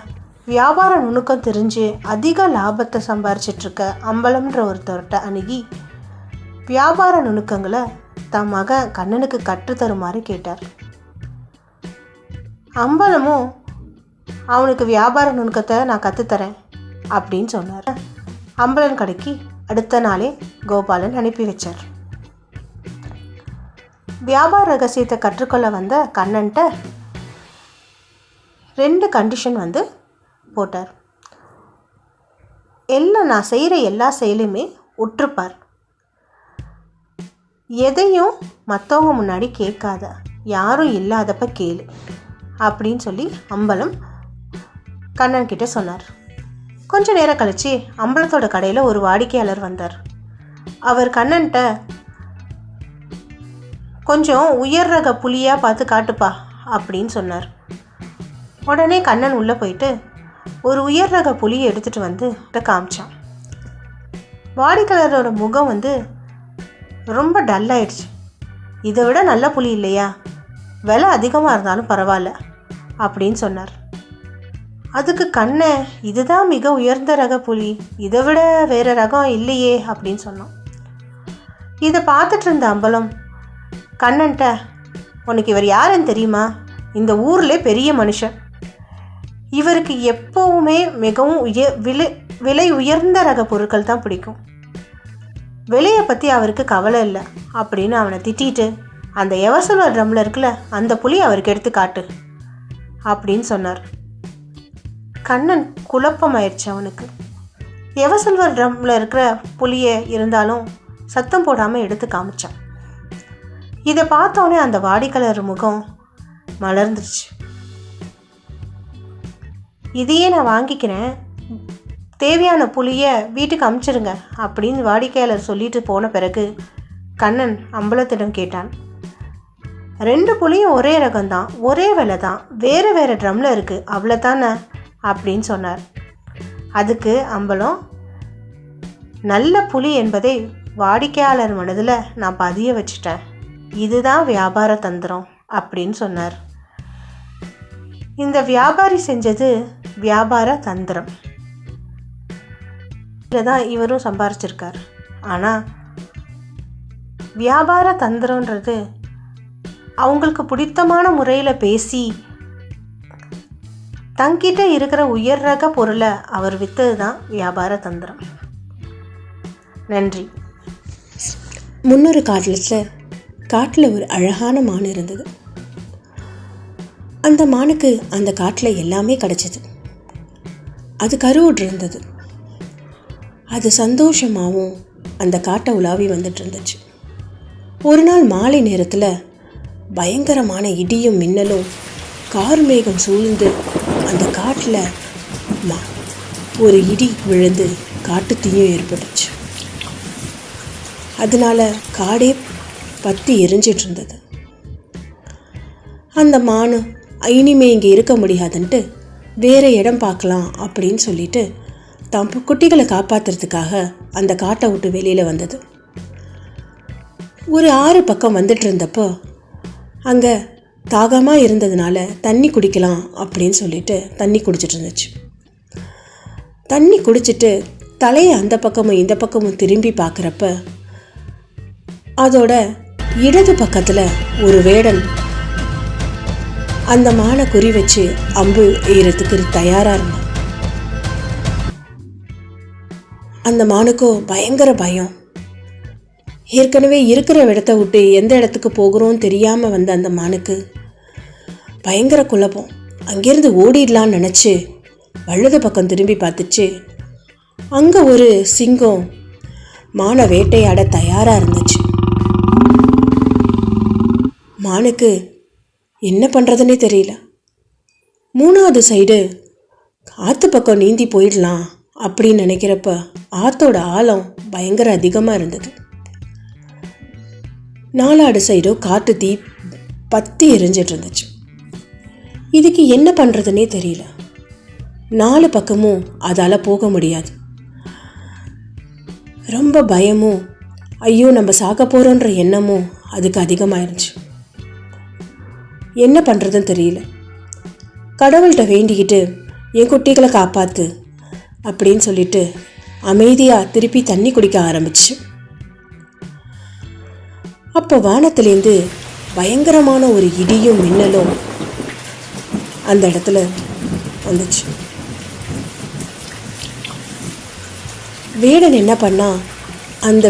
வியாபார நுணுக்கம் தெரிஞ்சு அதிக லாபத்தை சம்பாரிச்சிட்ருக்க அம்பலம்ன்ற ஒருத்தர்கிட்ட அணுகி வியாபார நுணுக்கங்களை தன் மகன் கண்ணனுக்கு கற்றுத்தருமாறு கேட்டார். அம்பலமும் அவனுக்கு வியாபார நுணுக்கத்தை நான் கற்றுத்தரேன் அப்படின்னு சொன்னார். அம்பலன் கடைக்கு அடுத்த நாளே கோபாலன் அனுப்பி வச்சார். வியாபார ரகசியத்தை கற்றுக்கொள்ள வந்த கண்ணன்ட்ட 2 கண்டிஷன் போட்டார். நான் செய்கிற எல்லா செயலுமே உற்றுப்பார், எதையும் மற்றவங்க முன்னாடி கேட்காத, யாரும் இல்லாதப்ப கேளு அப்படின்னு சொல்லி அம்பலம் கண்ணன் கிட்ட சொன்னார். கொஞ்ச நேரம் கழிச்சு அம்பலத்தோட கடையில் ஒரு வாடிக்கையாளர் வந்தார். அவர் கண்ணன்ட்ட கொஞ்சம் உயர் ரக புலியாக பார்த்து காட்டுப்பா அப்படின்னு சொன்னார். உடனே கண்ணன் உள்ளே போயிட்டு ஒரு உயர் ரக புலியை எடுத்துகிட்டு காமிச்சான். வாடிக்கையாளரோட முகம் ரொம்ப டல்லாயிடுச்சு. இதை விட நல்ல புலி இல்லையா, விலை அதிகமாக இருந்தாலும் பரவாயில்ல அப்படின்னு சொன்னார். அதுக்கு கண்ணை இதுதான் மிக உயர்ந்த ரக புலி, இதை விட வேறு ரகம் இல்லையே அப்படின்னு சொன்னான். இதை பார்த்துட்டு இருந்த அம்பலம் கண்ணன்ட்ட, உனக்கு இவர் யாருன்னு தெரியுமா? இந்த ஊரில் பெரிய மனுஷன், இவருக்கு எப்போவுமே மிகவும் விலை உயர்ந்த ரக பொருட்கள் தான் பிடிக்கும், விலையை பற்றி அவருக்கு கவலை இல்லை அப்படின்னு அவனை திட்டிட்டு, அந்த எவசல்வர் ட்ரம்மில் இருக்குல்ல அந்த புலி அவருக்கு எடுத்து காட்டு அப்படின்னு சொன்னார். கண்ணன் குழப்பமாயிடுச்சு அவனுக்கு. எவசல்வர் ட்ரம்மில் இருக்கிற புலியை இருந்தாலும் சத்தம் போடாமல் எடுத்து காமிச்சான். இதை பார்த்தோன்னே அந்த வாடிக்கையாளர் முகம் மலர்ந்துருச்சு. இதையே நான் வாங்கிக்கிறேன், தேவையான புலியை வீட்டுக்கு அமுச்சிருங்க அப்படின்னு வாடிக்கையாளர் சொல்லிட்டு போன பிறகு கண்ணன் அம்பலத்திடம் கேட்டான். 2 புலியும் ஒரே ரகம்தான், ஒரே விலை தான், வேறு வேறு ட்ரம்மில் இருக்குது, அவ்வளோதானே அப்படின்னு சொன்னார். அதுக்கு அம்பலம், நல்ல புலி என்பதை வாடிக்கையாளர் மனதில் நான் பதிய வச்சிட்டேன், இதுதான் வியாபார தந்திரம் அப்படின்னு சொன்னார். இந்த வியாபாரி செஞ்சது வியாபார தந்திரம். இதில் தான் இவரும் சம்பாரிச்சிருக்கார். ஆனால் வியாபார தந்திரன்றது அவங்களுக்கு பிடித்தமான முறையில் பேசி தங்கிட்ட இருக்கிற உயர் ரக பொருளை அவர் விற்றது தான் வியாபார தந்திரம். நன்றி. முன்னொரு காட்டில் ஒரு அழகான மான் இருந்தது. அந்த மானுக்கு அந்த காட்டில் எல்லாமே கிடச்சிது. அது கருவுற்று இருந்தது. அது சந்தோஷமாகவும் அந்த காட்டை உலாவி வந்துட்டு இருந்துச்சு. ஒரு நாள் மாலை நேரத்தில் பயங்கரமான இடியும் மின்னலும் கார்மேகம் சூழ்ந்து அந்த காட்டில் ஒரு இடி விழுந்து காட்டுத்தீயும் ஏற்பட்டுச்சு. அதனால் காடே பற்றி எரிஞ்சிட்டு இருந்தது. அந்த மானு இனிமே இங்கே இருக்க முடியாதுன்ட்டு வேறு இடம் பார்க்கலாம் அப்படின்னு சொல்லிட்டு தான் குட்டிகளை காப்பாற்றுறதுக்காக அந்த காட்டை விட்டு வெளியில் வந்தது. ஒரு ஆறு பக்கம் வந்துட்டு இருந்தப்போ அங்கே தாகமாக இருந்ததுனால தண்ணி குடிக்கலாம் அப்படின்னு சொல்லிட்டு தண்ணி குடிச்சிட்டு இருந்துச்சு. தண்ணி குடிச்சிட்டு தலையை அந்த பக்கமும் இந்த பக்கமும் திரும்பி பார்க்குறப்ப அதோட இடது பக்கத்தில் ஒரு வேடன் அந்த மானை குறி வச்சு அம்பு எய்யறதுக்கு தயாராக இருந்தான். அந்த மானுக்கோ பயங்கர பயம். ஏற்கனவே இருக்கிற இடத்த விட்டு எந்த இடத்துக்கு போகிறோன்னு தெரியாமல் வந்த அந்த மானுக்கு பயங்கர குழப்பம். அங்கேருந்து ஓடிடலான்னு நினச்சி வலது பக்கம் திரும்பி பார்த்துச்சு. அங்கே ஒரு சிங்கம் மானை வேட்டையாட தயாராக இருந்துச்சு. மானுக்கு என்ன பண்ணுறதுன்னே தெரியல. 3வது சைடு ஆற்று பக்கம் நீந்தி போயிடலாம் அப்படின்னு நினைக்கிறப்ப ஆற்றோட ஆழம் பயங்கர அதிகமாக இருந்தது. 4வது சைடும் காட்டு தீ பற்றி எரிஞ்சிட்டு இருந்துச்சு. இதுக்கு என்ன பண்ணுறதுன்னே தெரியல. 4 பக்கமும் அதால் போக முடியாது. ரொம்ப பயமும் ஐயோ நம்ம சாக்க போகிறோன்ற எண்ணமும் அதுக்கு அதிகமாயிருச்சு. என்ன பண்ணுறதுன்னு தெரியல. கடவுள்கிட்ட வேண்டிக்கிட்டு என் குட்டிகளை காப்பாற்று அப்படின்னு சொல்லிட்டு அமைதியாக திருப்பி தண்ணி குடிக்க ஆரம்பிச்சு. அப்போ வானத்திலேருந்து பயங்கரமான ஒரு இடியும் மின்னலும் அந்த இடத்துல வந்துச்சு. வேடன் என்ன பண்ணா, அந்த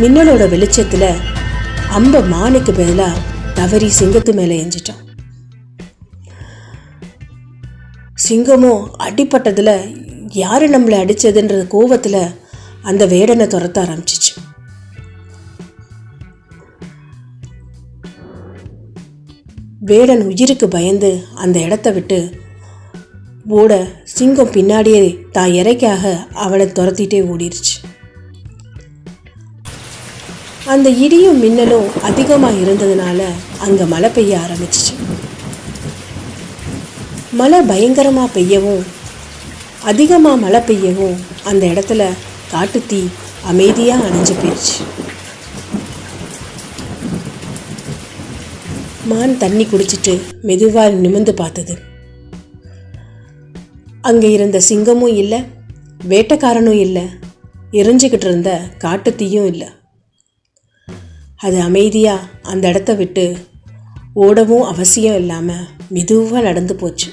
மின்னலோட வெளிச்சத்தில் அம்ப மானுக்கு பதிலாக தவறி சிங்கத்து மேலே எஞ்சிட்டான். சிங்கமும் அடிப்பட்டதில் யார் நம்மளை அடித்ததுன்ற கோவத்தில் அந்த வேடனை துரத்த ஆரம்பிச்சிச்சு. வேடன் உயிருக்கு பயந்து அந்த இடத்த விட்டு ஓட சிங்கம் பின்னாடியே தான் இறைக்காக அவனை துரத்திட்டே ஓடிடுச்சு. அந்த இடியும் மின்னலும் அதிகமாக இருந்ததுனால அங்கே மழை பெய்ய ஆரம்பிச்சிச்சு. மழை பயங்கரமாக பெய்யவும் அதிகமாக மழை பெய்யவும் அந்த இடத்துல காட்டுத்தீ அமைதியாக அணைஞ்சு போயிடுச்சு. மான் தண்ணி குடிச்சிட்டு மெதுவாக நிமிர்ந்து பார்த்தது. அங்கே இருந்த சிங்கமும் இல்லை, வேட்டைக்காரனும் இல்லை, எரிஞ்சுக்கிட்டு இருந்த காட்டுத்தீயும் இல்லை. அது அமைதியாக அந்த இடத்த விட்டு ஓடவும் அவசியம் இல்லாமல் மெதுவாக நடந்து போச்சு.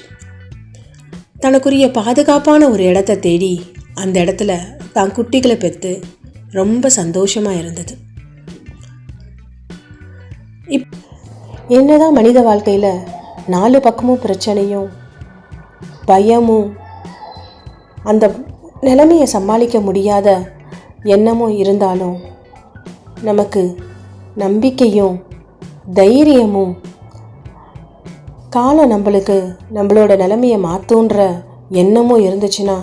தனக்குரிய பாதுகாப்பான ஒரு இடத்த தேடி அந்த இடத்துல தான் குட்டிகளை பெற்று ரொம்ப சந்தோஷமாக இருந்தது. என்னதான் மனித வாழ்க்கையில் 4 பக்கமும் பிரச்சனையும் பயமும் அந்த நிலைமையை சமாளிக்க முடியாத எண்ணமும் இருந்தாலும் நமக்கு நம்பிக்கையும் தைரியமும் காலம் நம்மளோட நிலைமையை மாற்றுன்ற எண்ணமும் இருந்துச்சுன்னா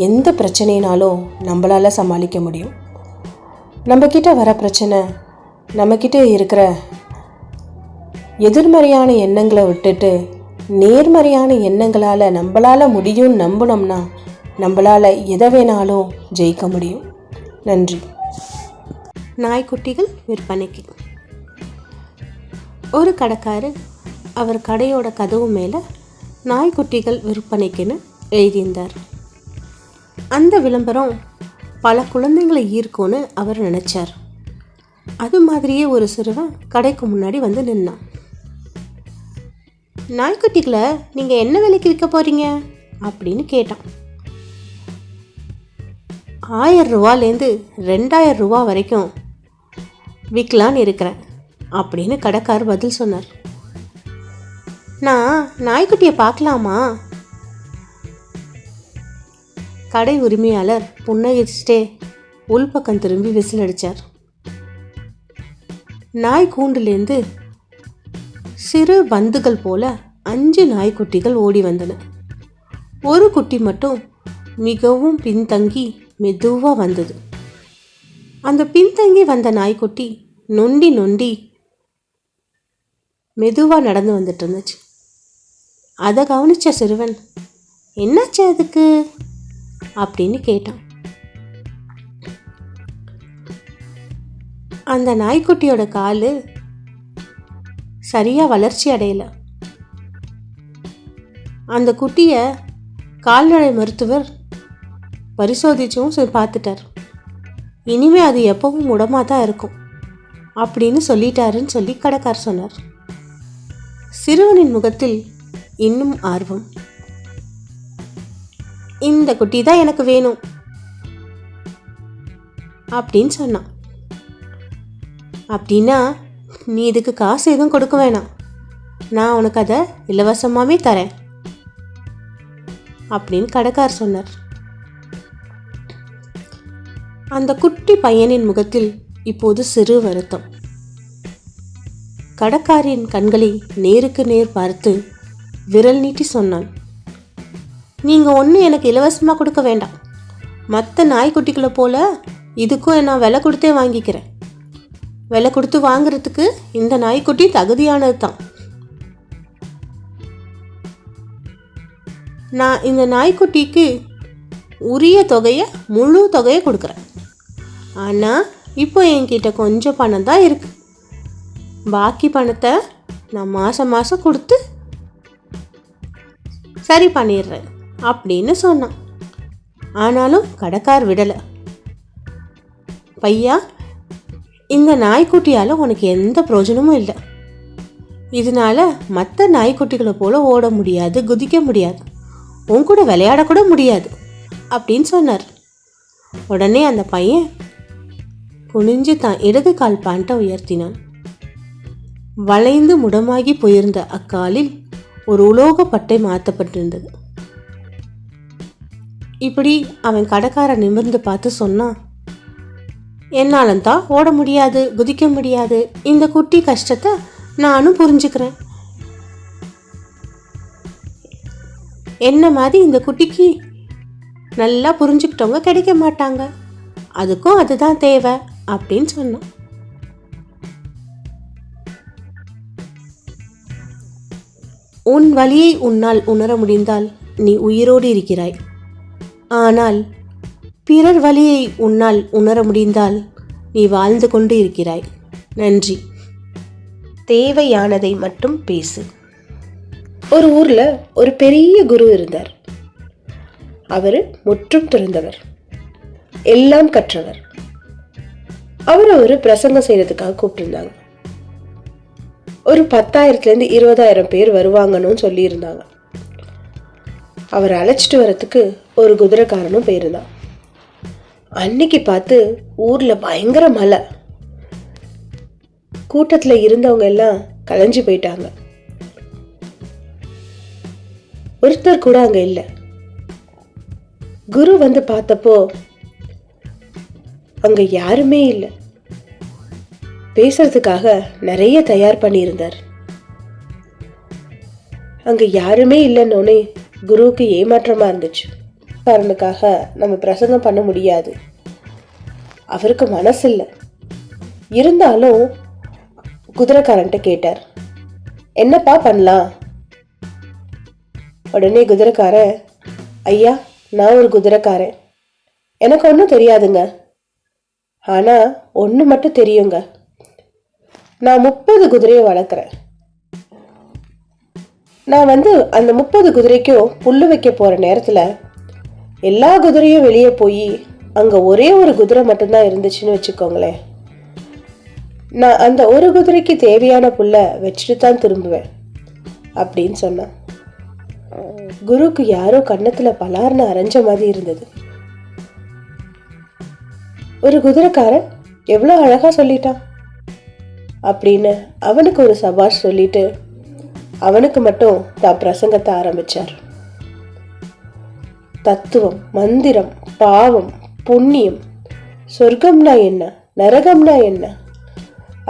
எந்த பிரச்சனைனாலும் நம்மளால் சமாளிக்க முடியும். நம்மக்கிட்ட வர பிரச்சனை நம்மக்கிட்ட இருக்கிற எதிர்மறையான எண்ணங்களை விட்டுட்டு நேர்மறையான எண்ணங்களால் நம்மளால் முடியும்னு நம்பினோம்னா நம்மளால் எதை வேணாலும் ஜெயிக்க முடியும். நன்றி. நாய்க்குட்டிகள் விற்பனைக்கு. ஒரு கடைக்காரர் அவர் கடையோட கதவு மேலே நாய்க்குட்டிகள் விற்பனைக்குன்னு எழுதியிருந்தார். அந்த விளம்பரம் பல குழந்தைங்களை ஈர்க்கும்னு அவர் நினச்சார். அது மாதிரியே ஒரு சிறுவன் கடைக்கு முன்னாடி வந்து நின்னான். நாய்க்குட்டிகளை நீங்கள் என்ன விலைக்கு விற்க போகிறீங்க அப்படின்னு கேட்டான். 1000 ரூபாலேருந்து 2000 ரூபா வரைக்கும் விற்கலான்னு இருக்கிறேன் அப்படின்னு கடைக்காரர் பதில் சொன்னார். நான் நாய்க்குட்டியை பார்க்கலாமா? கடை உரிமையாளர் புன்னகைச்சிட்டே உள்பக்கம் திரும்பி விசில் அடித்தார். நாய் கூண்டுலேருந்து சிறு பந்துகள் போல 5 நாய்க்குட்டிகள் ஓடி வந்தன. ஒரு குட்டி மட்டும் மிகவும் பின்தங்கி மெதுவாக வந்தது. அந்த பின்தங்கி வந்த நாய்க்குட்டி நொண்டி நொண்டி மெதுவாக நடந்து வந்துட்டு இருந்துச்சு. அதை கவனித்த சிறுவன், என்னாச்சு அதுக்கு அப்படின்னு கேட்டான். அந்த நாய்க்குட்டியோட காலு சரியாக வளர்ச்சி அடையலை. அந்த குட்டியை கால்நடை மருத்துவர் பரிசோதிச்சும் பார்த்துட்டார். இனிமே அது எப்பவும் உடமாக தான் இருக்கும் அப்படின்னு சொல்லிட்டாருன்னு சொல்லி கடைக்காரர் சொன்னார். சிறுவனின் முகத்தில் இன்னும் ஆர்வம். இந்த குட்டி தான் எனக்கு வேணும் அப்படின்னு சொன்னான். அப்படின்னா நீ இதுக்கு காசு எதுவும் கொடுக்க வேணாம், நான் உனக்கு அதை இலவசமாகவே தரேன் அப்படின்னு கடைக்காரர் சொன்னார். அந்த குட்டி பையனின் முகத்தில் இப்போது சிறு வருத்தம். கடைக்காரின் கண்களை நேருக்கு நேர் பார்த்து விரல் நீட்டி சொன்னான், நீங்கள் ஒன்றும் எனக்கு இலவசமாக கொடுக்க வேண்டாம். மற்ற நாய்க்குட்டிகளை போல இதுக்கும் நான் விலை கொடுத்தே வாங்கிக்கிறேன். விலை கொடுத்து வாங்குறதுக்கு இந்த நாய்க்குட்டி தகுதியானது தான். நான் இந்த நாய்க்குட்டிக்கு உரிய தொகையை முழு தொகையை கொடுக்குறேன். ஆனால் இப்போ என்கிட்ட கொஞ்சம் பணம் தான் இருக்குது. பாக்கி பணத்தை நான் மாதம் மாதம் கொடுத்து சரி பண்ணிடுறேன் அப்படின்னு சொன்னான். ஆனாலும் கடைக்கார் விடலை. பையா, இந்த நாய்க்குட்டியால் உனக்கு எந்த பிரயோஜனமும் இல்லை. இதனால மற்ற நாய்க்குட்டிகளை போல் ஓட முடியாது, குதிக்க முடியாது, உன் கூட விளையாடக்கூட முடியாது அப்படின்னு சொன்னார். உடனே அந்த பையன் குனிஞ்சு தான் இடது கால் பேண்ட்டை உயர்த்தினான். வளைந்து முடமாகி போயிருந்த அக்காலில் ஒரு உலோக பட்டை மாற்றப்பட்டிருந்தது. இப்படி அவன் கடைக்கார நிமிர்ந்து பார்த்து சொன்னான், என்னாலும் தான் ஓட முடியாது, குதிக்க முடியாது. இந்த குட்டி கஷ்டத்தை நானும் புரிஞ்சுக்கிறேன். என்ன மாதிரி இந்த குட்டிக்கு நல்லா புரிஞ்சுக்கிட்டவங்க கிடைக்க மாட்டாங்க. அதுக்கும் அதுதான் தேவை அப்படின்னு சொன்னான். உன் வலியை உன்னால் உணர முடிந்தால் நீ உயிரோடு இருக்கிறாய். ஆனால் பிறர் வலியை உன்னால் உணர முடிந்தால் நீ வாழ்ந்து கொண்டு இருக்கிறாய். நன்றி. தேவையானதை மட்டும் பேசு. ஒரு ஊரில் ஒரு பெரிய குரு இருந்தார். அவர் முற்றும் துறந்தவர், எல்லாம் கற்றவர். அவரை ஒரு பிரசங்கம் செய்யறதுக்காக கூப்பிட்டுருந்தாங்க. ஒரு 10,000 to 20,000 பேர் வருவாங்கன்னு சொல்லியிருந்தாங்க. அவரை அழைச்சிட்டு வரத்துக்கு ஒரு குதிரைக்காரனும் போயிருந்தான். அன்னைக்கு பார்த்து ஊரில் பயங்கர மழை. கூட்டத்தில் இருந்தவங்க எல்லாம் கலைஞ்சு போயிட்டாங்க. ஒருத்தர் கூட அங்கே இல்லை. குரு வந்து பார்த்தப்போ அங்கே யாருமே இல்லை. பேசுறதுக்காக நிறைய தயார் பண்ணியிருந்தார். அங்கே யாருமே இல்லைன்னொன்னே குருவுக்கு ஏமாற்றமாக இருந்துச்சு. காரணத்துக்காக நம்ம பிரசங்கம் பண்ண முடியாது, அவருக்கு மனசு இல்லை. இருந்தாலும் குதிரைக்காரன்ட்ட கேட்டார், என்னப்பா பண்ணலாம்? உடனே குதிரைக்காரன், ஐயா, நான் ஒரு குதிரைக்காரன், எனக்கு ஒன்றும் தெரியாதுங்க. ஆனால் ஒன்று மட்டும் தெரியுங்க, நான் 30 குதிரையை வளர்க்குறேன். நான் அந்த 30 குதிரைக்கும் புல்லு வைக்க போகிற நேரத்தில் எல்லா குதிரையும் வெளியே போய் அங்கே ஒரே ஒரு குதிரை மட்டும்தான் இருந்துச்சுன்னு வச்சுக்கோங்களேன். நான் அந்த ஒரு குதிரைக்கு தேவையான புல்லை வச்சுட்டு தான் திரும்புவேன் அப்படின்னு சொன்னான். குருக்கு யாரோ கன்னத்தில் பலார்னு அரைஞ்ச மாதிரி இருந்தது. ஒரு குதிரைக்காரன் எவ்வளோ அழகாக சொல்லிட்டான் அப்படின்னு அவனுக்கு ஒரு சபாஷ் சொல்லிட்டு அவனுக்கு மட்டும் தான் பிரசங்கத்தை ஆரம்பிச்சார். தத்துவம், மந்திரம், பாவம், புண்ணியம், சொர்க்கம்னா என்ன, நரகம்னா என்ன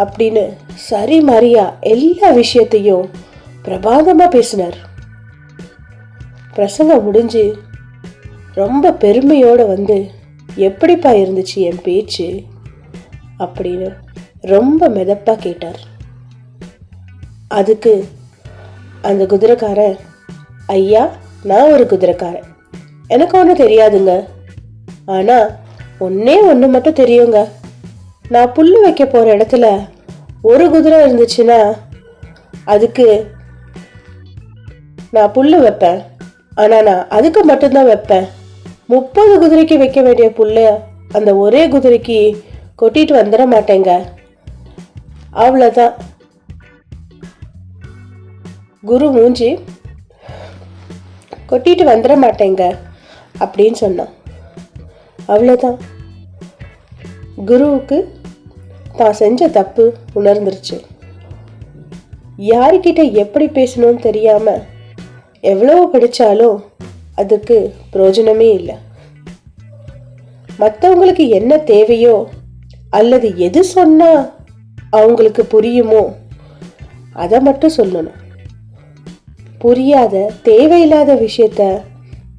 அப்படின்னு சரி மரியா எல்லா விஷயத்தையும் பிரபாதமாக பேசினார். பிரசங்கம் முடிஞ்சு ரொம்ப பெருமையோடு எப்படிப்பா இருந்துச்சு என் பேச்சு அப்படின்னு ரொம்ப மெதப்பாக கேட்டார். அதுக்கு அந்த குதிரைக்காரன், ஐயா, நான் ஒரு குதிரைக்காரன், எனக்கு ஒன்றும் தெரியாதுங்க. ஆனால் ஒன்று மட்டும் தெரியுங்க, நான் புல் வைக்க போகிற இடத்துல ஒரு குதிரை இருந்துச்சுன்னா அதுக்கு நான் புல் வைப்பேன். ஆனால் நான் அதுக்கு மட்டும்தான் வைப்பேன். 30 குதிரைக்கு வைக்க வேண்டிய புல்லை அந்த ஒரே குதிரைக்கு கொட்டிட்டு வந்துட மாட்டேங்க. அவ்வளோதான். குரு மூஞ்சி கொட்டிட்டு வந்துட மாட்டேங்க அப்படின்னு சொன்னான். அவ்வளோதான். குருவுக்கு தான் செஞ்ச தப்பு உணர்ந்துருச்சு. யாருக்கிட்ட எப்படி பேசணும்னு தெரியாமல் எவ்வளோ படித்தாலும் அதுக்கு பிரயோஜனமே இல்லை. மற்றவங்களுக்கு என்ன தேவையோ அல்லது எது சொன்னா அவங்களுக்கு புரியுமோ அதை மட்டும் சொல்லணும். புரியாத தேவையில்லாத விஷயத்த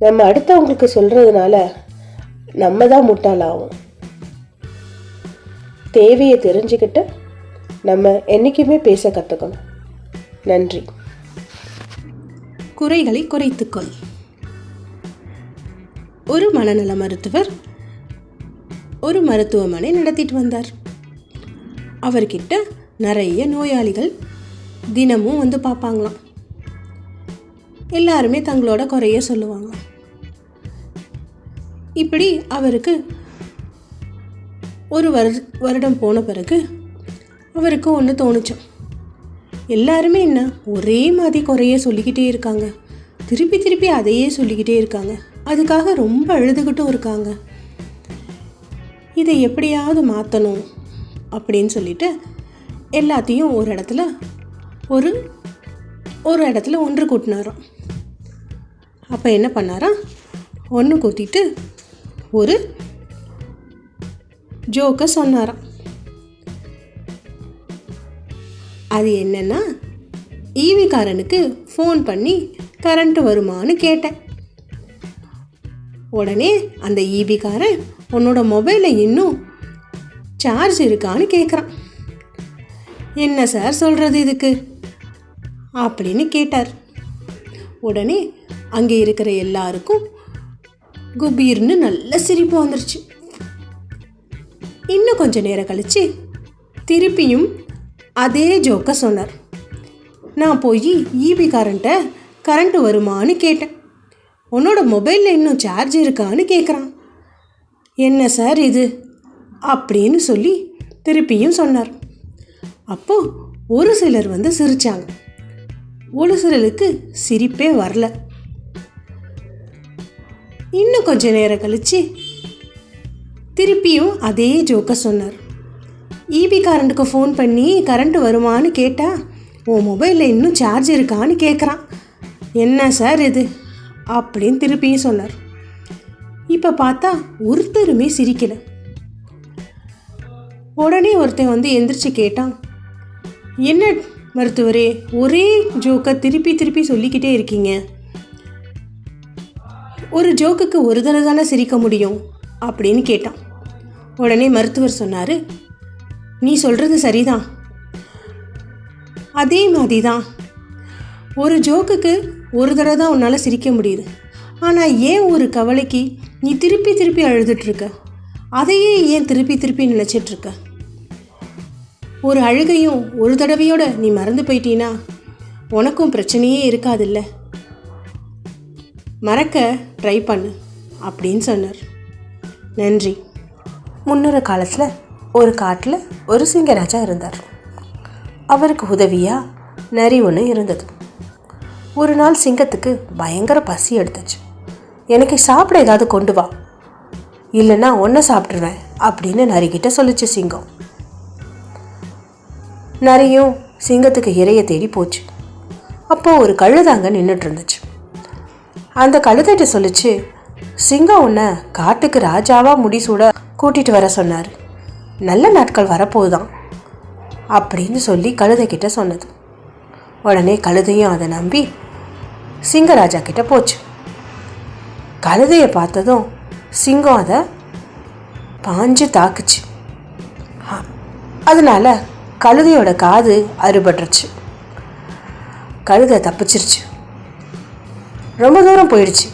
நம்ம அடுத்தவங்களுக்கு சொல்றதுனால நம்ம தான் முட்டாளாகும். தேவையை தெரிஞ்சுக்கிட்டு நம்ம என்னைக்குமே பேச கற்றுக்கணும். நன்றி. குறைகளை குறைத்துக்கொள். ஒரு மனநல மருத்துவர் ஒரு மருத்துவமனை நடத்திட்டு வந்தார். அவர்கிட்ட நிறைய நோயாளிகள் தினமும் வந்து பார்ப்பாங்களாம். எல்லாருமே தங்களோட குறைய சொல்லுவாங்க. இப்படி அவருக்கு ஒரு வருடம் போன பிறகு அவருக்கு ஒன்று தோணுச்சோம். எல்லாருமே என்ன ஒரே மாதிரி குறைய சொல்லிக்கிட்டே இருக்காங்க, திருப்பி திருப்பி அதையே சொல்லிக்கிட்டே இருக்காங்க, அதுக்காக ரொம்ப அழுதுகிட்டும் இருக்காங்க. இதை எப்படியாவது மாற்றணும் அப்படின்னு சொல்லிட்டு எல்லாத்தையும் ஒரு இடத்துல ஒன்று கூட்டினாராம். அப்போ என்ன பண்ணாராம், ஒன்று கூட்டிட்டு ஒரு ஜோக்கை சொன்னாராம். அது என்னன்னா, ஈவிக்காரனுக்கு ஃபோன் பண்ணி கரண்ட் வருமானு கேட்டேன். உடனே அந்த ஈபிக்காரன் உன்னோட மொபைலில் இன்னும் சார்ஜ் இருக்கான்னு கேட்குறான். என்ன சார் சொல்கிறது இதுக்கு அப்படின்னு கேட்டார். உடனே அங்கே இருக்கிற எல்லாருக்கும் குபீர்னு நல்ல சிரிப்பு வந்துருச்சு. இன்னும் கொஞ்சம் நேரம் கழிச்சு திருப்பியும் அதே ஜோக்கை சொன்னார். நான் போய் ஈபிக்காரன்ட்ட கரண்ட் வருமானு கேட்டேன். உன்னோட மொபைலில் இன்னும் சார்ஜ் இருக்கான்னு கேட்குறான். என்ன சார் இது அப்படின்னு சொல்லி திருப்பியும் சொன்னார். அப்போது ஒரு சிலர் வந்து சிரித்தாங்க, ஒரு சிலருக்கு சிரிப்பே வரல. இன்னும் கொஞ்ச நேரம் கழிச்சு திருப்பியும் அதே ஜோக்கை சொன்னார். ஈபி காரண்ட்டுக்கு ஃபோன் பண்ணி கரண்ட் வருமானு கேட்டால் உன் மொபைலில் இன்னும் சார்ஜ் இருக்கான்னு கேட்குறான். என்ன சார் இது அப்படின்னு திருப்பியும் சொன்னார். இப்போ பார்த்தா ஒருத்தருமே சிரிக்கலை. உடனே ஒருத்தன் வந்து எந்திரிச்சு கேட்டான், என்ன மருத்துவரே ஒரே ஜோக்கை திருப்பி திருப்பி சொல்லிக்கிட்டே இருக்கீங்க, ஒரு ஜோக்குக்கு ஒரு தடவை தானே சிரிக்க முடியும் அப்படின்னு கேட்டான். உடனே மருத்துவர் சொன்னார், நீ சொல்கிறது சரிதான், அதே மாதிரி தான் ஒரு ஜோக்குக்கு ஒரு தடவை தான் உன்னால் சிரிக்க முடியுது. ஆனால் ஏன் ஒரு கவலைக்கு நீ திருப்பி திருப்பி அழுதுட்ருக்க, அதையே ஏன் திருப்பி திருப்பி நினச்சிட்ருக்க? ஒரு அழுகையும் ஒரு தடவையோட நீ மறந்து போயிட்டீன்னா உனக்கும் பிரச்சனையே இருக்காதில்ல, மறக்க ட்ரை பண்ணு அப்படின்னு சொன்னார். நன்றி. முன்னொரு காலத்தில் ஒரு காட்டில் ஒரு சிங்கராஜா இருந்தார். அவருக்கு உதவியாக நரி ஒன்று இருந்தது. ஒரு நாள் சிங்கத்துக்கு பயங்கர பசி எடுத்துச்சு. எனக்கு சாப்பிட ஏதாவது கொண்டு வா, இல்லைன்னா ஒன்றை சாப்பிட்ருவேன் அப்படின்னு நரிக்கிட்ட சொல்லிச்சு சிங்கம். நரியும் சிங்கத்துக்கு இறைய தேடி போச்சு. அப்போது ஒரு கழுதாங்க நின்றுட்டு இருந்துச்சு. அந்த கழுதைகிட்ட சொல்லிச்சு, சிங்கம் உன்னை காட்டுக்கு ராஜாவாக முடிசூட கூட்டிகிட்டு வர சொன்னார், நல்ல நாட்கள் வரப்போகுதான் அப்படின்னு சொல்லி கழுதைக்கிட்ட சொன்னது. உடனே கழுதையும் அதை நம்பி சிங்கராஜா கிட்ட போச்சு. கழுதையை பார்த்ததும் சிங்கம் அதை பாஞ்சு தாக்குச்சு. அதனால கழுதையோட காது அறுபட்டுருச்சு. கழுதை தப்பிச்சிருச்சு, ரொம்ப தூரம் போயிடுச்சு.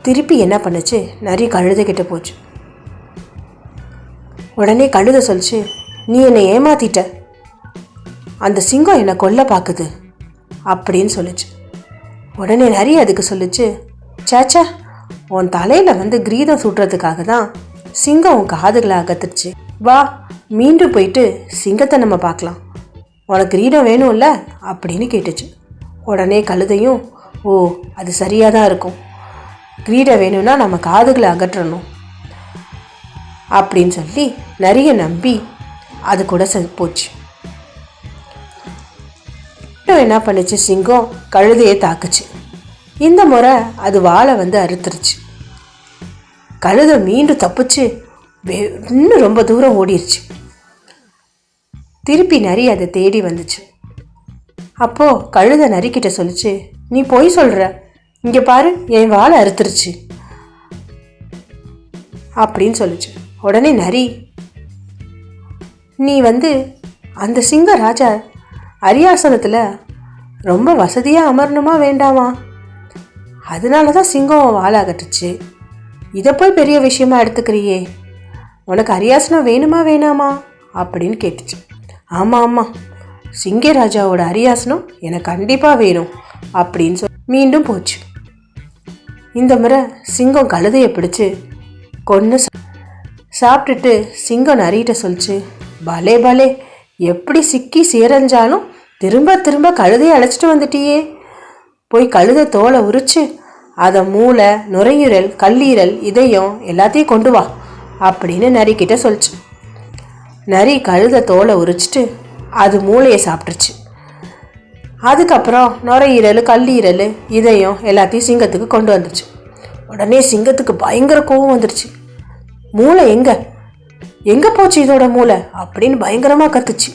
திருப்பி என்ன பண்ணுச்சு, நரி கழுதைக்கிட்ட போச்சு. உடனே கழுதை சொல்லிச்சு, நீ என்னை ஏமாத்திட்ட, அந்த சிங்கம் என்னை கொல்ல பார்க்குது அப்படின்னு சொல்லிச்சு. உடனே நரி அதுக்கு சொல்லிச்சு, சேச்சா, உன் தலையில் வந்து கிரீடம் சுடுறதுக்காக தான் சிங்கம் உன் காதுகளை அகத்துருச்சு, வா மீண்டும் போயிட்டு சிங்கத்தை நம்ம பார்க்கலாம், உனக்கு கிரீடம் வேணும்ல அப்படின்னு கேட்டுச்சு. உடனே கழுதையும், ஓ அது சரியாக தான் இருக்கும், கிரீடம் வேணும்னா நம்ம காதுகளை அகற்றணும் அப்படின்னு சொல்லி நிறைய நம்பி அது கூட போச்சு. என்ன பண்ணுச்சு, சிங்கம் கழுதையை தாக்குச்சு. இந்த முறை அது வாழை வந்து அறுத்துருச்சு. கழுதை மீண்டும் தப்பிச்சு இன்னும் ரொம்ப தூரம் ஓடிருச்சு. திருப்பி நரி அதை தேடி வந்துச்சு. அப்போது கழுதை நரிக்கிட்ட சொல்லிச்சு, நீ பொய் சொல்கிற, இங்கே பாரு என் வாழை அறுத்துருச்சு அப்படின்னு சொல்லிச்சு. உடனே நரி, நீ அந்த சிங்க ராஜா அரியாசனத்தில் ரொம்ப வசதியாக அமரணுமா வேண்டாமா? அதனால தான் சிங்கம் வாழை அகட்டுச்சு. இதை போய் பெரிய விஷயமா எடுத்துக்கிறியே, உனக்கு அரியாசனம் வேணுமா வேணாமா அப்படின்னு கேட்டுச்சு. ஆமாம் ஆமாம், சிங்கராஜாவோட அரியாசனம் எனக்கு கண்டிப்பாக வேணும் அப்படின்னு சொல்லி மீண்டும் போச்சு. இந்த முறை சிங்கம் கழுதையை பிடிச்சு கொன்று சாப்பிட்டுட்டு சிங்கம் நரிகிட்ட சொல்லிச்சு, பலே பலே, எப்படி சிக்கி சீரஞ்சாலும் திரும்ப திரும்ப கழுதையை அழைச்சிட்டு வந்துட்டியே. போய் கழுதை தோலை உரிச்சு அதை மூளை, நுரையீரல், கல்லீரல், இதயம் எல்லாத்தையும் கொண்டு வா அப்படின்னு நரிக்கிட்ட சொல்லிச்சு. நரி கழுதை தோலை உரிச்சிட்டு அது மூளையை சாப்பிட்டுருச்சு. அதுக்கப்புறம் நுரையீரல், கல்லீரல், இதயம் எல்லாத்தையும் சிங்கத்துக்கு கொண்டு வந்துருச்சு. உடனே சிங்கத்துக்கு பயங்கர கோபம் வந்துருச்சு. மூளை எங்கே போச்சு இதோட மூளை அப்படின்னு பயங்கரமாக கத்துச்சு.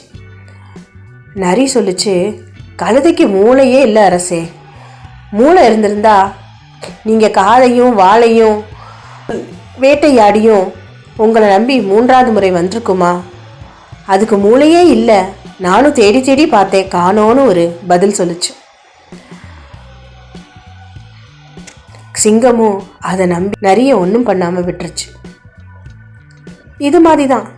நரி சொல்லிச்சு, கழுதைக்கு மூளையே இல்லை அரசே. மூளை இருந்திருந்தா நீங்கள் காலையும் வாழையும் வேட்டையாடியும் உங்களை நம்பி 3வது முறை வந்திருக்குமா? அதுக்கு மூளையே இல்லை, நானும் தேடி தேடி பார்த்தேன், காணோன்னு ஒரு பதில் சொல்லிச்சு. சிங்கமும் அதை நம்பி நிறைய ஒன்றும் பண்ணாமல் விட்டுருச்சு. இது மாதிரி தான்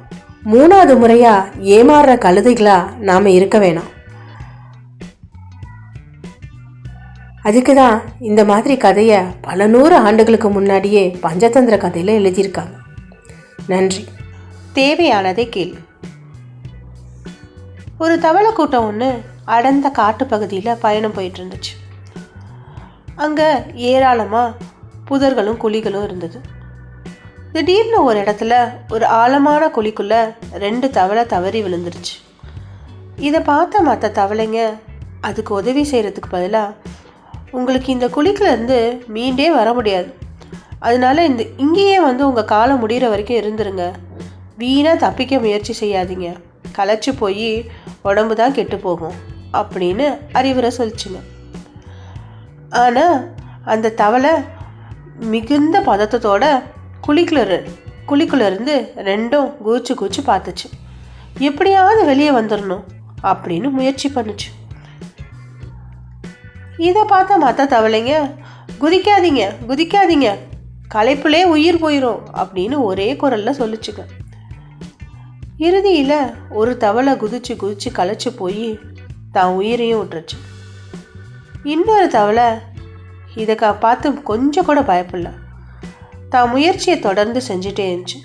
3வது முறையாக ஏமாறுற கழுதைகளா நாம் இருக்க வேணாம். அதுக்கு தான் இந்த மாதிரி கதையை பல 100 ஆண்டுகளுக்கு முன்னாடியே பஞ்சதந்திர கதையில் எழுதியிருக்காங்க. நன்றி. தேவையானதை கேள். ஒரு தவளை கூட்டம் ஒன்று அடர்ந்த காட்டு பகுதியில் பயணம் போயிட்டு இருந்துச்சு. அங்கே ஏராளமாக புதர்களும் குழிகளும் இருந்தது. திடீர்னு ஒரு இடத்துல ஒரு ஆழமான குழிக்குள்ளே 2 தவளை தவறி விழுந்துருச்சு. இதை பார்த்த மற்ற தவளைங்க அதுக்கு உதவி செய்கிறதுக்கு பதிலாக, உங்களுக்கு இந்த குழிக்குலேருந்து மீண்டே வர முடியாது, அதனால இங்கேயே உங்கள் காலம் முடிகிற வரைக்கும் இருந்துருங்க, வீணாக தப்பிக்க முயற்சி செய்யாதீங்க, களைச்சி போய் உடம்பு தான் கெட்டு போகும் அப்படின்னு அறிவுரை சொல்லிச்சுங்க. ஆனால் அந்த தவளை மிகுந்த பதத்தத்தோட குழிக்குள்ளேருந்து 2ம் கூச்சு பார்த்துச்சு. எப்படியாவது வெளியே வந்துடணும் அப்படின்னு முயற்சி பண்ணுச்சு. இதை பார்த்த மற்ற தவளைங்க, குதிக்காதீங்க, களைப்புலே உயிர் போயிடும் அப்படின்னு ஒரே குரலில் சொல்லிச்சுங்க. இறுதியில் ஒரு தவளை குதிச்சு களைச்சி போய் தான் உயிரையும் விட்டுருச்சு. இன்னொரு தவளை இதை பார்த்து கொஞ்சம் கூட பயப்படல, தான் முயற்சியை தொடர்ந்து செஞ்சுட்டே இருந்துச்சு.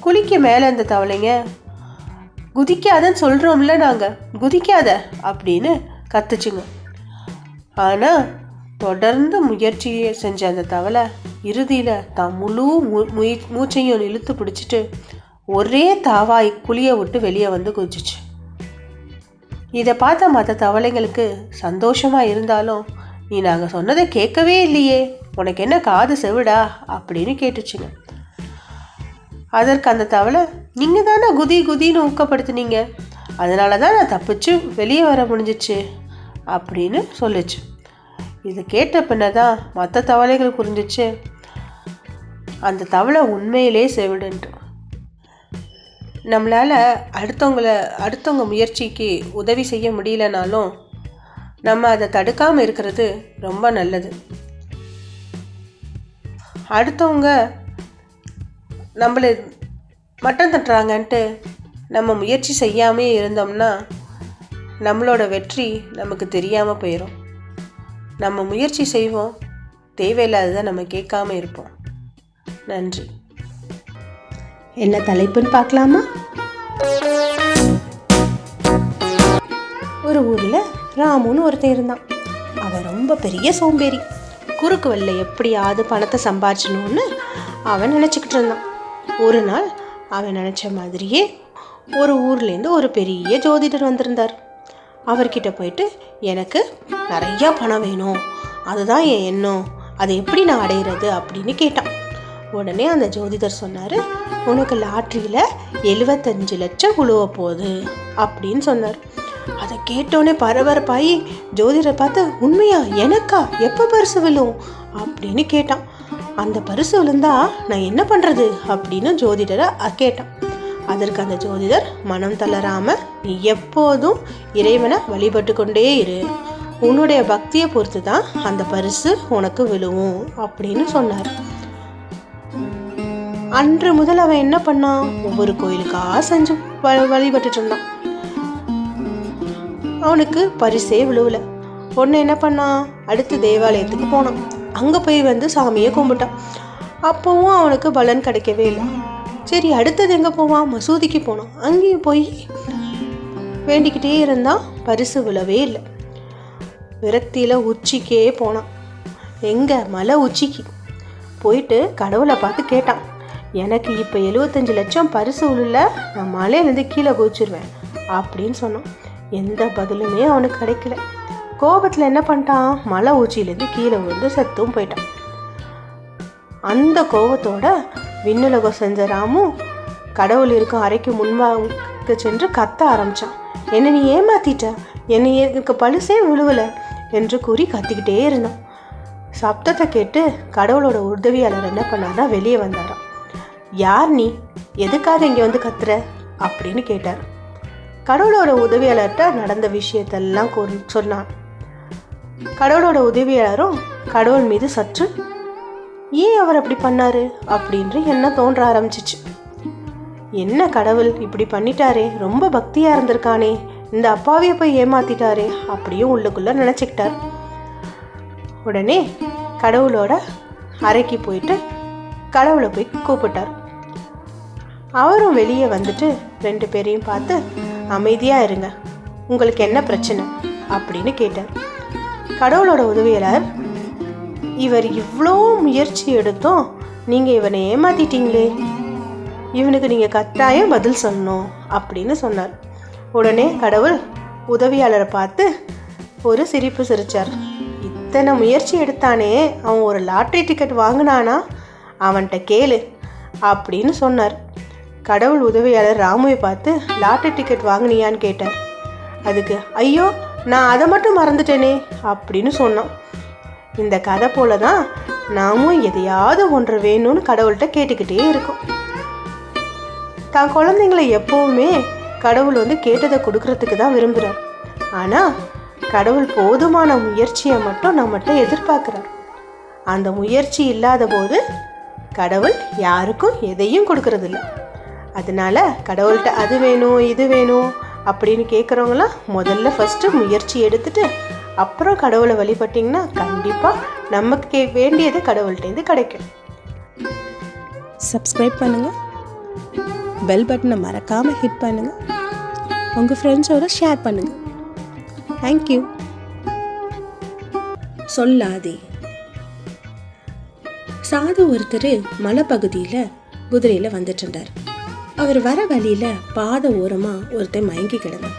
குழிக்கு மேலே அந்த தவளைங்க, குதிக்காதன்னு சொல்கிறோம்ல நாங்கள், குதிக்காத அப்படின்னு கத்துச்சுங்க. ஆனால் தொடர்ந்து முயற்சியை செஞ்ச அந்த தவளை இறுதியில் தான் முழு மூச்சையும் இழுத்து பிடிச்சிட்டு ஒரே தாவாய் குழியை விட்டு வெளியே குதிச்சிச்சு. இதை பார்த்த மற்ற தவளைங்களுக்கு சந்தோஷமாக இருந்தாலும், நீ நாங்கள் சொன்னதை கேட்கவே இல்லையே, உனக்கு என்ன காது செவிடா அப்படின்னு கேட்டுச்சுங்க. அதற்கு அந்த தவளை, நீங்கள் தானே குதின்னு ஊக்கப்படுத்துனீங்க, அதனால தான் நான் தப்பிச்சு வெளியே வர முடிஞ்சிச்சு அப்படின்னு சொல்லிச்சு. இதை கேட்ட பின்ன தான் மற்ற தவளைகள் புரிஞ்சிச்சு, அந்த தவளை உண்மையிலே செவிடுன்ட்டு. நம்மளால் அடுத்தவங்க முயற்சிக்கு உதவி செய்ய முடியலனாலும் நம்ம அதை தடுக்காமல் இருக்கிறது ரொம்ப நல்லது. அடுத்தவங்க நம்மளை மட்டம் தட்டுறாங்கன்ட்டு நம்ம முயற்சி செய்யாமே இருந்தோம்னா நம்மளோட வெற்றி நமக்கு தெரியாமல் போயிடும். நம்ம முயற்சி செய்வோம், தேவையில்லாததை நம்ம கேட்காம இருப்போம். நன்றி. என்ன தலைப்புன்னு பார்க்கலாமா? ஒரு ஊரில் ராமுன்னு ஒருத்தன் இருந்தான். அவன் ரொம்ப பெரிய சோம்பேறி. குறுக்கு வழில எப்படியாவது பணத்தை சம்பாதிச்சணும்னு அவன் நினச்சிக்கிட்டு இருந்தான். ஒரு நாள் அவன் நினச்ச மாதிரியே ஒரு ஊர்லேருந்து ஒரு பெரிய ஜோதிடர் வந்திருந்தார். அவர்கிட்ட போயிட்டு, எனக்கு நிறையா பணம் வேணும், அதுதான் என் எண்ணம், அதை எப்படி நான் அடையிறது அப்படின்னு கேட்டான். உடனே அந்த ஜோதிடர் சொன்னார், உனக்கு லாட்ரியில் 75 லட்சம் உழுவ போகுது அப்படின்னு சொன்னார். அதை கேட்டோன்னே பரபரப்பாகி ஜோதிடர் பார்த்து, உண்மையா, எனக்கா, எப்போ பரிசு விழும் அப்படின்னு கேட்டான். அந்த பரிசு விழுந்தா நான் என்ன பண்ணுறது அப்படின்னு ஜோதிடரை கேட்டான். அதற்கு அந்த ஜோதிடர், மனம் தளராம நீ எப்போதும் இறைவனை வழிபட்டு கொண்டே இரு, உன்னுடைய பக்தியை பொறுத்து தான் அந்த பரிசு உனக்கு விழுவும் அப்படின்னு சொன்னார். அன்று முதல் அவன் என்ன பண்ணான், ஒவ்வொரு கோயிலுக்கா செஞ்சு வழிபட்டுட்டு இருந்தான். அவனுக்கு பரிசே விழுவல. உடனே என்ன பண்ணான், அடுத்து தேவாலயத்துக்கு போனான். அங்கே போய் சாமியை கும்பிட்டான். அப்போவும் அவனுக்கு பலன் கிடைக்கவே இல்லை. சரி, அடுத்தது எங்கே போவான், மசூதிக்கு போனான். அங்கேயும் போய் வேண்டிக்கிட்டே இருந்தான், பரிசு விழவே இல்லை. விரக்தியில் உச்சிக்கே போனான். எங்கே, மலை உச்சிக்கு போயிட்டு கடவுளை பார்த்து கேட்டான், எனக்கு இப்போ 75 லட்சம் பரிசு விழல, நான் மலையிலேருந்து கீழே குதிச்சிருவேன் அப்படின்னு சொன்னான். எந்த பதிலுமே அவனுக்கு கிடைக்கல. கோபத்தில் என்ன பண்ணிட்டான், மலை உச்சியிலேருந்து கீழே விழுந்து செத்தும் போயிட்டான். அந்த கோபத்தோட விண்ணுலகம் செஞ்ச ராமு கடவுள் இருக்கும் அறைக்கு முன்பாக சென்று கத்த ஆரம்பித்தான். என்னை நீ ஏமாத்திட்ட, என்னை எனக்கு பழுசே விழுவலை என்று கூறி கத்திக்கிட்டே இருந்தான். சப்தத்தை கேட்டு கடவுளோட உதவியாளர் என்ன பண்ணார்னா வெளியே வந்தாராம். யார் நீ, எதுக்காக இங்கே வந்து கத்துற அப்படின்னு கேட்டார். கடவுளோட உதவியாளர்கிட்ட நடந்த விஷயத்தெல்லாம் சொன்னான். கடவுளோட உதவியாளரும் கடவுள் மீது சற்று ஏன் அவர் அப்படி பண்ணாரு அப்படின்று என்ன தோன்ற ஆரம்பிச்சிச்சு. என்ன கடவுள் இப்படி பண்ணிட்டாரே, ரொம்ப பக்தியாக இருந்திருக்கானே, இந்த அப்பாவியை போய் ஏமாத்திட்டாரே அப்படியும் உள்ளுக்குள்ளே நினச்சிக்கிட்டார். உடனே கடவுளோட அறைக்கு போயிட்டு கடவுளை போய் கூப்பிட்டார். அவரும் வெளியே வந்துட்டு 2 பேரையும் பார்த்து, அமைதியாக இருங்க, உங்களுக்கு என்ன பிரச்சனை அப்படின்னு கேட்டார். கடவுளோட உதவியாளர், இவர் இவ்வளோ முயற்சி எடுத்தோம், நீங்கள் இவனை ஏமாத்திட்டீங்களே, இவனுக்கு நீங்கள் கட்டாயம் பதில் சொல்லணும் அப்படின்னு சொன்னார். உடனே கடவுள் உதவியாளரை பார்த்து ஒரு சிரிப்பு சிரித்தார். இத்தனை முயற்சி எடுத்தானே, அவன் ஒரு லாட்ரி டிக்கெட் வாங்கினானா, அவன்கிட்ட கேளு அப்படின்னு சொன்னார். கடவுள் உதவியாளர் ராமுவை பார்த்து, லாட்ரி டிக்கெட் வாங்கினியான்னு கேட்டார். அதுக்கு, ஐயோ நான் அதை மட்டும் மறந்துட்டேனே அப்படின்னு சொன்னான். இந்த கதை போல தான் நாமும் எதையாவது ஒன்று வேணும்னு கடவுள்கிட்ட கேட்டுக்கிட்டே இருக்கோம். தான் குழந்தைங்களை எப்போவுமே கடவுள் கேட்டதை கொடுக்கறதுக்கு தான் விரும்புகிறார். ஆனால் கடவுள் போதுமான முயற்சியை மட்டும் நம்மகிட்ட எதிர்பார்க்குறார். அந்த முயற்சி இல்லாத போது கடவுள் யாருக்கும் எதையும் கொடுக்கறதில்ல. அதனால கடவுள்கிட்ட அது வேணும் இது வேணும் அப்படின்னு கேட்குறவங்களாம் முதல்ல ஃபஸ்ட்டு முயற்சி எடுத்துட்டு அப்புறம் கடவுளை வழிபட்டிங்கன்னா கண்டிப்பாக நமக்கு வேண்டியது கடவுள்கிட்டேருந்து கிடைக்கும். சப்ஸ்கிரைப் பண்ணுங்கள், பெல் பட்டனை மறக்காமல் ஹிட் பண்ணுங்கள், உங்கள் ஃப்ரெண்ட்ஸோட ஷேர் பண்ணுங்கள். தேங்க்யூ. சொல்லாதே. சாது ஒருத்தர் மலைப்பகுதியில் குதிரையில் வந்துட்டு இருந்தார். அவர் வர வழியில் பாதை ஓரமாக ஒருத்தர் மயங்கி கிடந்தான்.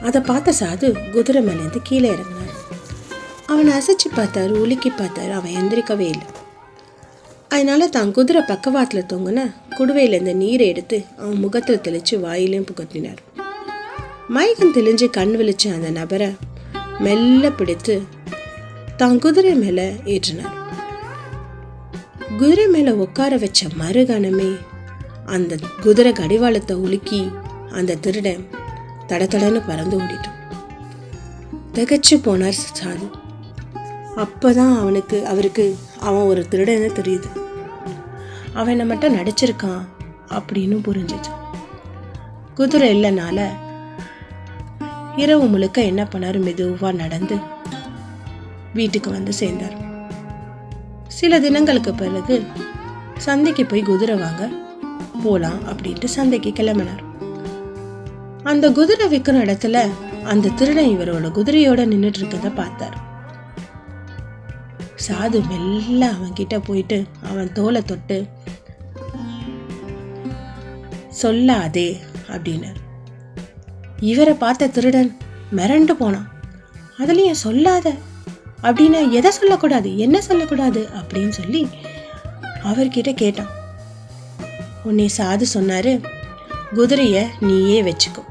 அதை பார்த்த சாது குதிரை மேலேருந்து கீழே இறங்கினார். அவனை அசைச்சு பார்த்தாரு, உலுக்கி பார்த்தாரு, அவன் எந்திரிக்கவே இல்லை. அதனால தான் குதிரை பக்கவாட்டில் தொங்குன குடுவையிலேருந்து நீரை எடுத்து அவன் முகத்தில் தெளித்து வாயிலையும் புகட்டினார். மயக்கம் தெளிஞ்சு கண் விழிச்ச அந்த நபரை மெல்ல பிடித்து தான் குதிரை மேலே ஏற்றினார். குதிரை மேலே உட்கார வச்ச மறுகணமே அந்த குதிரை கடிவாளத்தை உலுக்கி அந்த திருடன் தடத்தடன்னு பறந்து ஓடிட்டான். திகச்சு போனார் சாது. அப்போதான் அவருக்கு அவன் ஒரு திருடன்னு தெரியுது. அவன் நம்மகிட்ட நடிச்சிருக்கான் அப்படின்னு புரிஞ்சிச்சு. குதிரை இல்லைனால இரவு முழுக்க என்ன பண்ணார், மெதுவாக நடந்து வீட்டுக்கு வந்து சேர்ந்தார். சில தினங்களுக்கு பிறகு சந்தைக்கு போய் குதிரை வாங்க போகலாம் அப்படின்ட்டு சந்தைக்கு கிளம்பினார். அந்த குதிரை விற்கிற இடத்துல அந்த திருடன் இவரோட குதிரையோட நின்றுட்டு இருக்கத பார்த்தார். சாது மெல்ல அவன்கிட்ட போயிட்டு அவன் தோலை தொட்டு, சொல்லாதே அப்படின்னார். இவரை பார்த்த திருடன் மிரண்டு போனான். அதுலயும் சொல்லாத அப்படின்னா எதை சொல்லக்கூடாது, என்ன சொல்லக்கூடாது அப்படின்னு சொல்லி அவர்கிட்ட கேட்டான். உன்னை சாது சொன்னாரு, குதிரைய நீயே வச்சுக்கோ.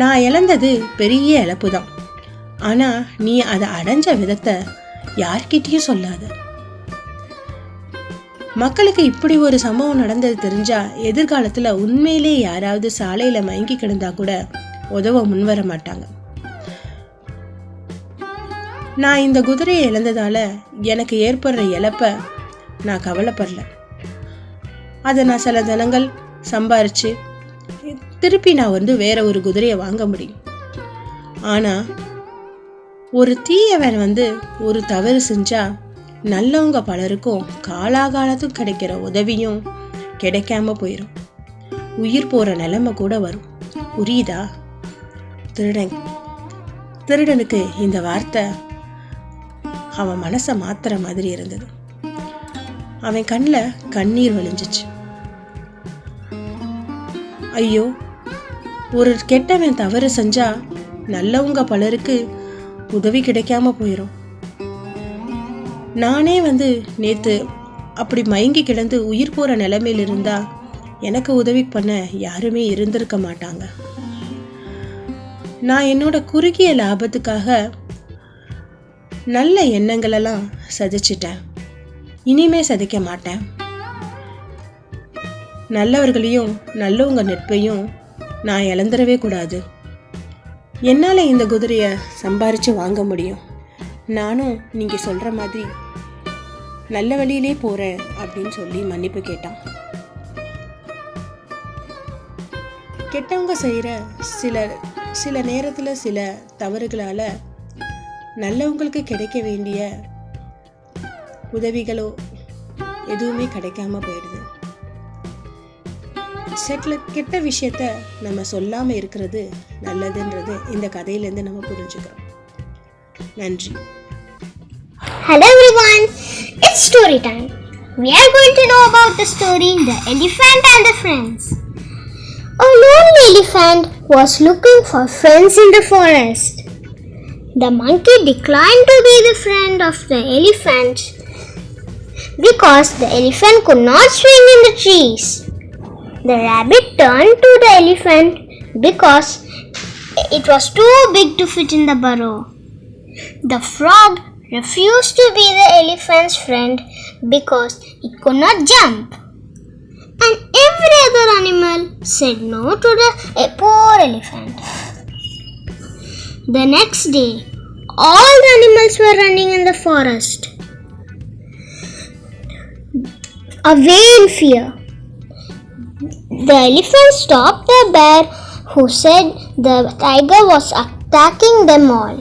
நான் இழந்தது பெரிய இழப்பு தான், ஆனா நீ அதை அடைஞ்ச விதத்தை யார்கிட்டயும் சொல்லாத. மக்களுக்கு இப்படி ஒரு சம்பவம் நடந்தது தெரிஞ்சா எதிர்காலத்துல உண்மையிலே யாராவது சாலையில மயங்கி கிடந்தா கூட உதவ முன்வர மாட்டாங்க. நான் இந்த குதிரையை இழந்ததால எனக்கு ஏற்படுற இழப்ப நான் கவலைப்படல. அதை நான் சில தினங்கள் சம்பாரிச்சு திருப்பி நான் வேற ஒரு குதிரையை வாங்க முடியும். ஆனா ஒரு தீயவன் ஒரு தவறு செஞ்சா நல்லவங்க பலருக்கும் காலாகாலத்தும் கிடைக்கிற உதவியும் கிடைக்காம போயிடும். உயிர் போற நிலைமை கூட வரும். புரியுதா? திருடனுக்கு இந்த வார்த்தை அவன் மனசை மாத்துற மாதிரி இருந்தது. அவன் கண்ணில் கண்ணீர் வழிஞ்சிச்சு. ஐயோ, ஒரு கெட்டவன் தவறு செஞ்சா நல்லவங்க பலருக்கு உதவி கிடைக்காம போயிடும். நானே நேத்து அப்படி மயங்கி கிடந்து உயிர் போற நிலைமையில் இருந்தா எனக்கு உதவி பண்ண யாருமே இருந்திருக்க மாட்டாங்க. நான் என்னோட குறுகிய லாபத்துக்காக நல்ல எண்ணங்களெல்லாம் சதிச்சிட்டேன். இனிமே சதிக்க மாட்டேன். நல்லவர்களையும் நல்லவங்க நட்பையும் நான் இழந்துடவே கூடாது. என்னால் இந்த குதிரையை சம்பாரித்து வாங்க முடியும். நானும் நீங்கள் சொல்கிற மாதிரி நல்ல வழியிலே போகிறேன் அப்படின்னு சொல்லி மன்னிப்பு கேட்டான். கெட்டவங்க செய்கிற சில நேரத்தில் சில தவறுகளால் நல்லவங்களுக்கு கிடைக்க வேண்டிய உதவிகளோ எதுவுமே கிடைக்காம போயிடுது. கெட்ட விஷயத்த நம்ம சொல்லாமல் இருக்கிறது நல்லதுன்றது இந்த கதையிலேருந்து நம்ம புரிஞ்சுக்கிறோம். நன்றி. Hello everyone, it's story time. We are going to know about the story The Elephant and the Friends. A lonely elephant was looking for friends in the forest. The monkey declined to be the friend of the elephant because the elephant could not swing in the trees. The rabbit turned to the elephant because it was too big to fit in the burrow. The frog refused to be the elephant's friend because it could not jump. And every other animal said no to the poor elephant. The next day, all the animals were running in the forest, away in fear. The elephant stopped the bear, who said the tiger was attacking them all.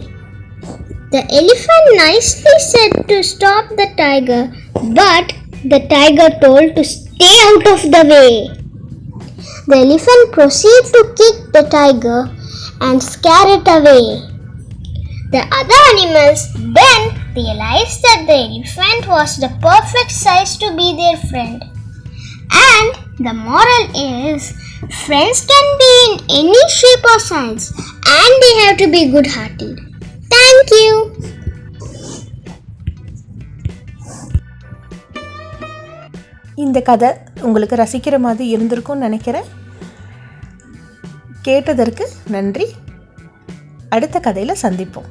The elephant nicely said to stop the tiger, but the tiger told to stay out of the way. The elephant proceeded to kick the tiger and scare it away. The other animals then realized that the elephant was the perfect size to be their friend. And the moral is, friends can be in any shape or size, and they have to be good-hearted. Thank you. இந்த கதை உங்களுக்கு ரசிக்கிற மாதிரி இருந்திருக்கும்னு நினைக்கிறேன். கேட்டதற்கு நன்றி. அடுத்த கதையில் சந்திப்போம்.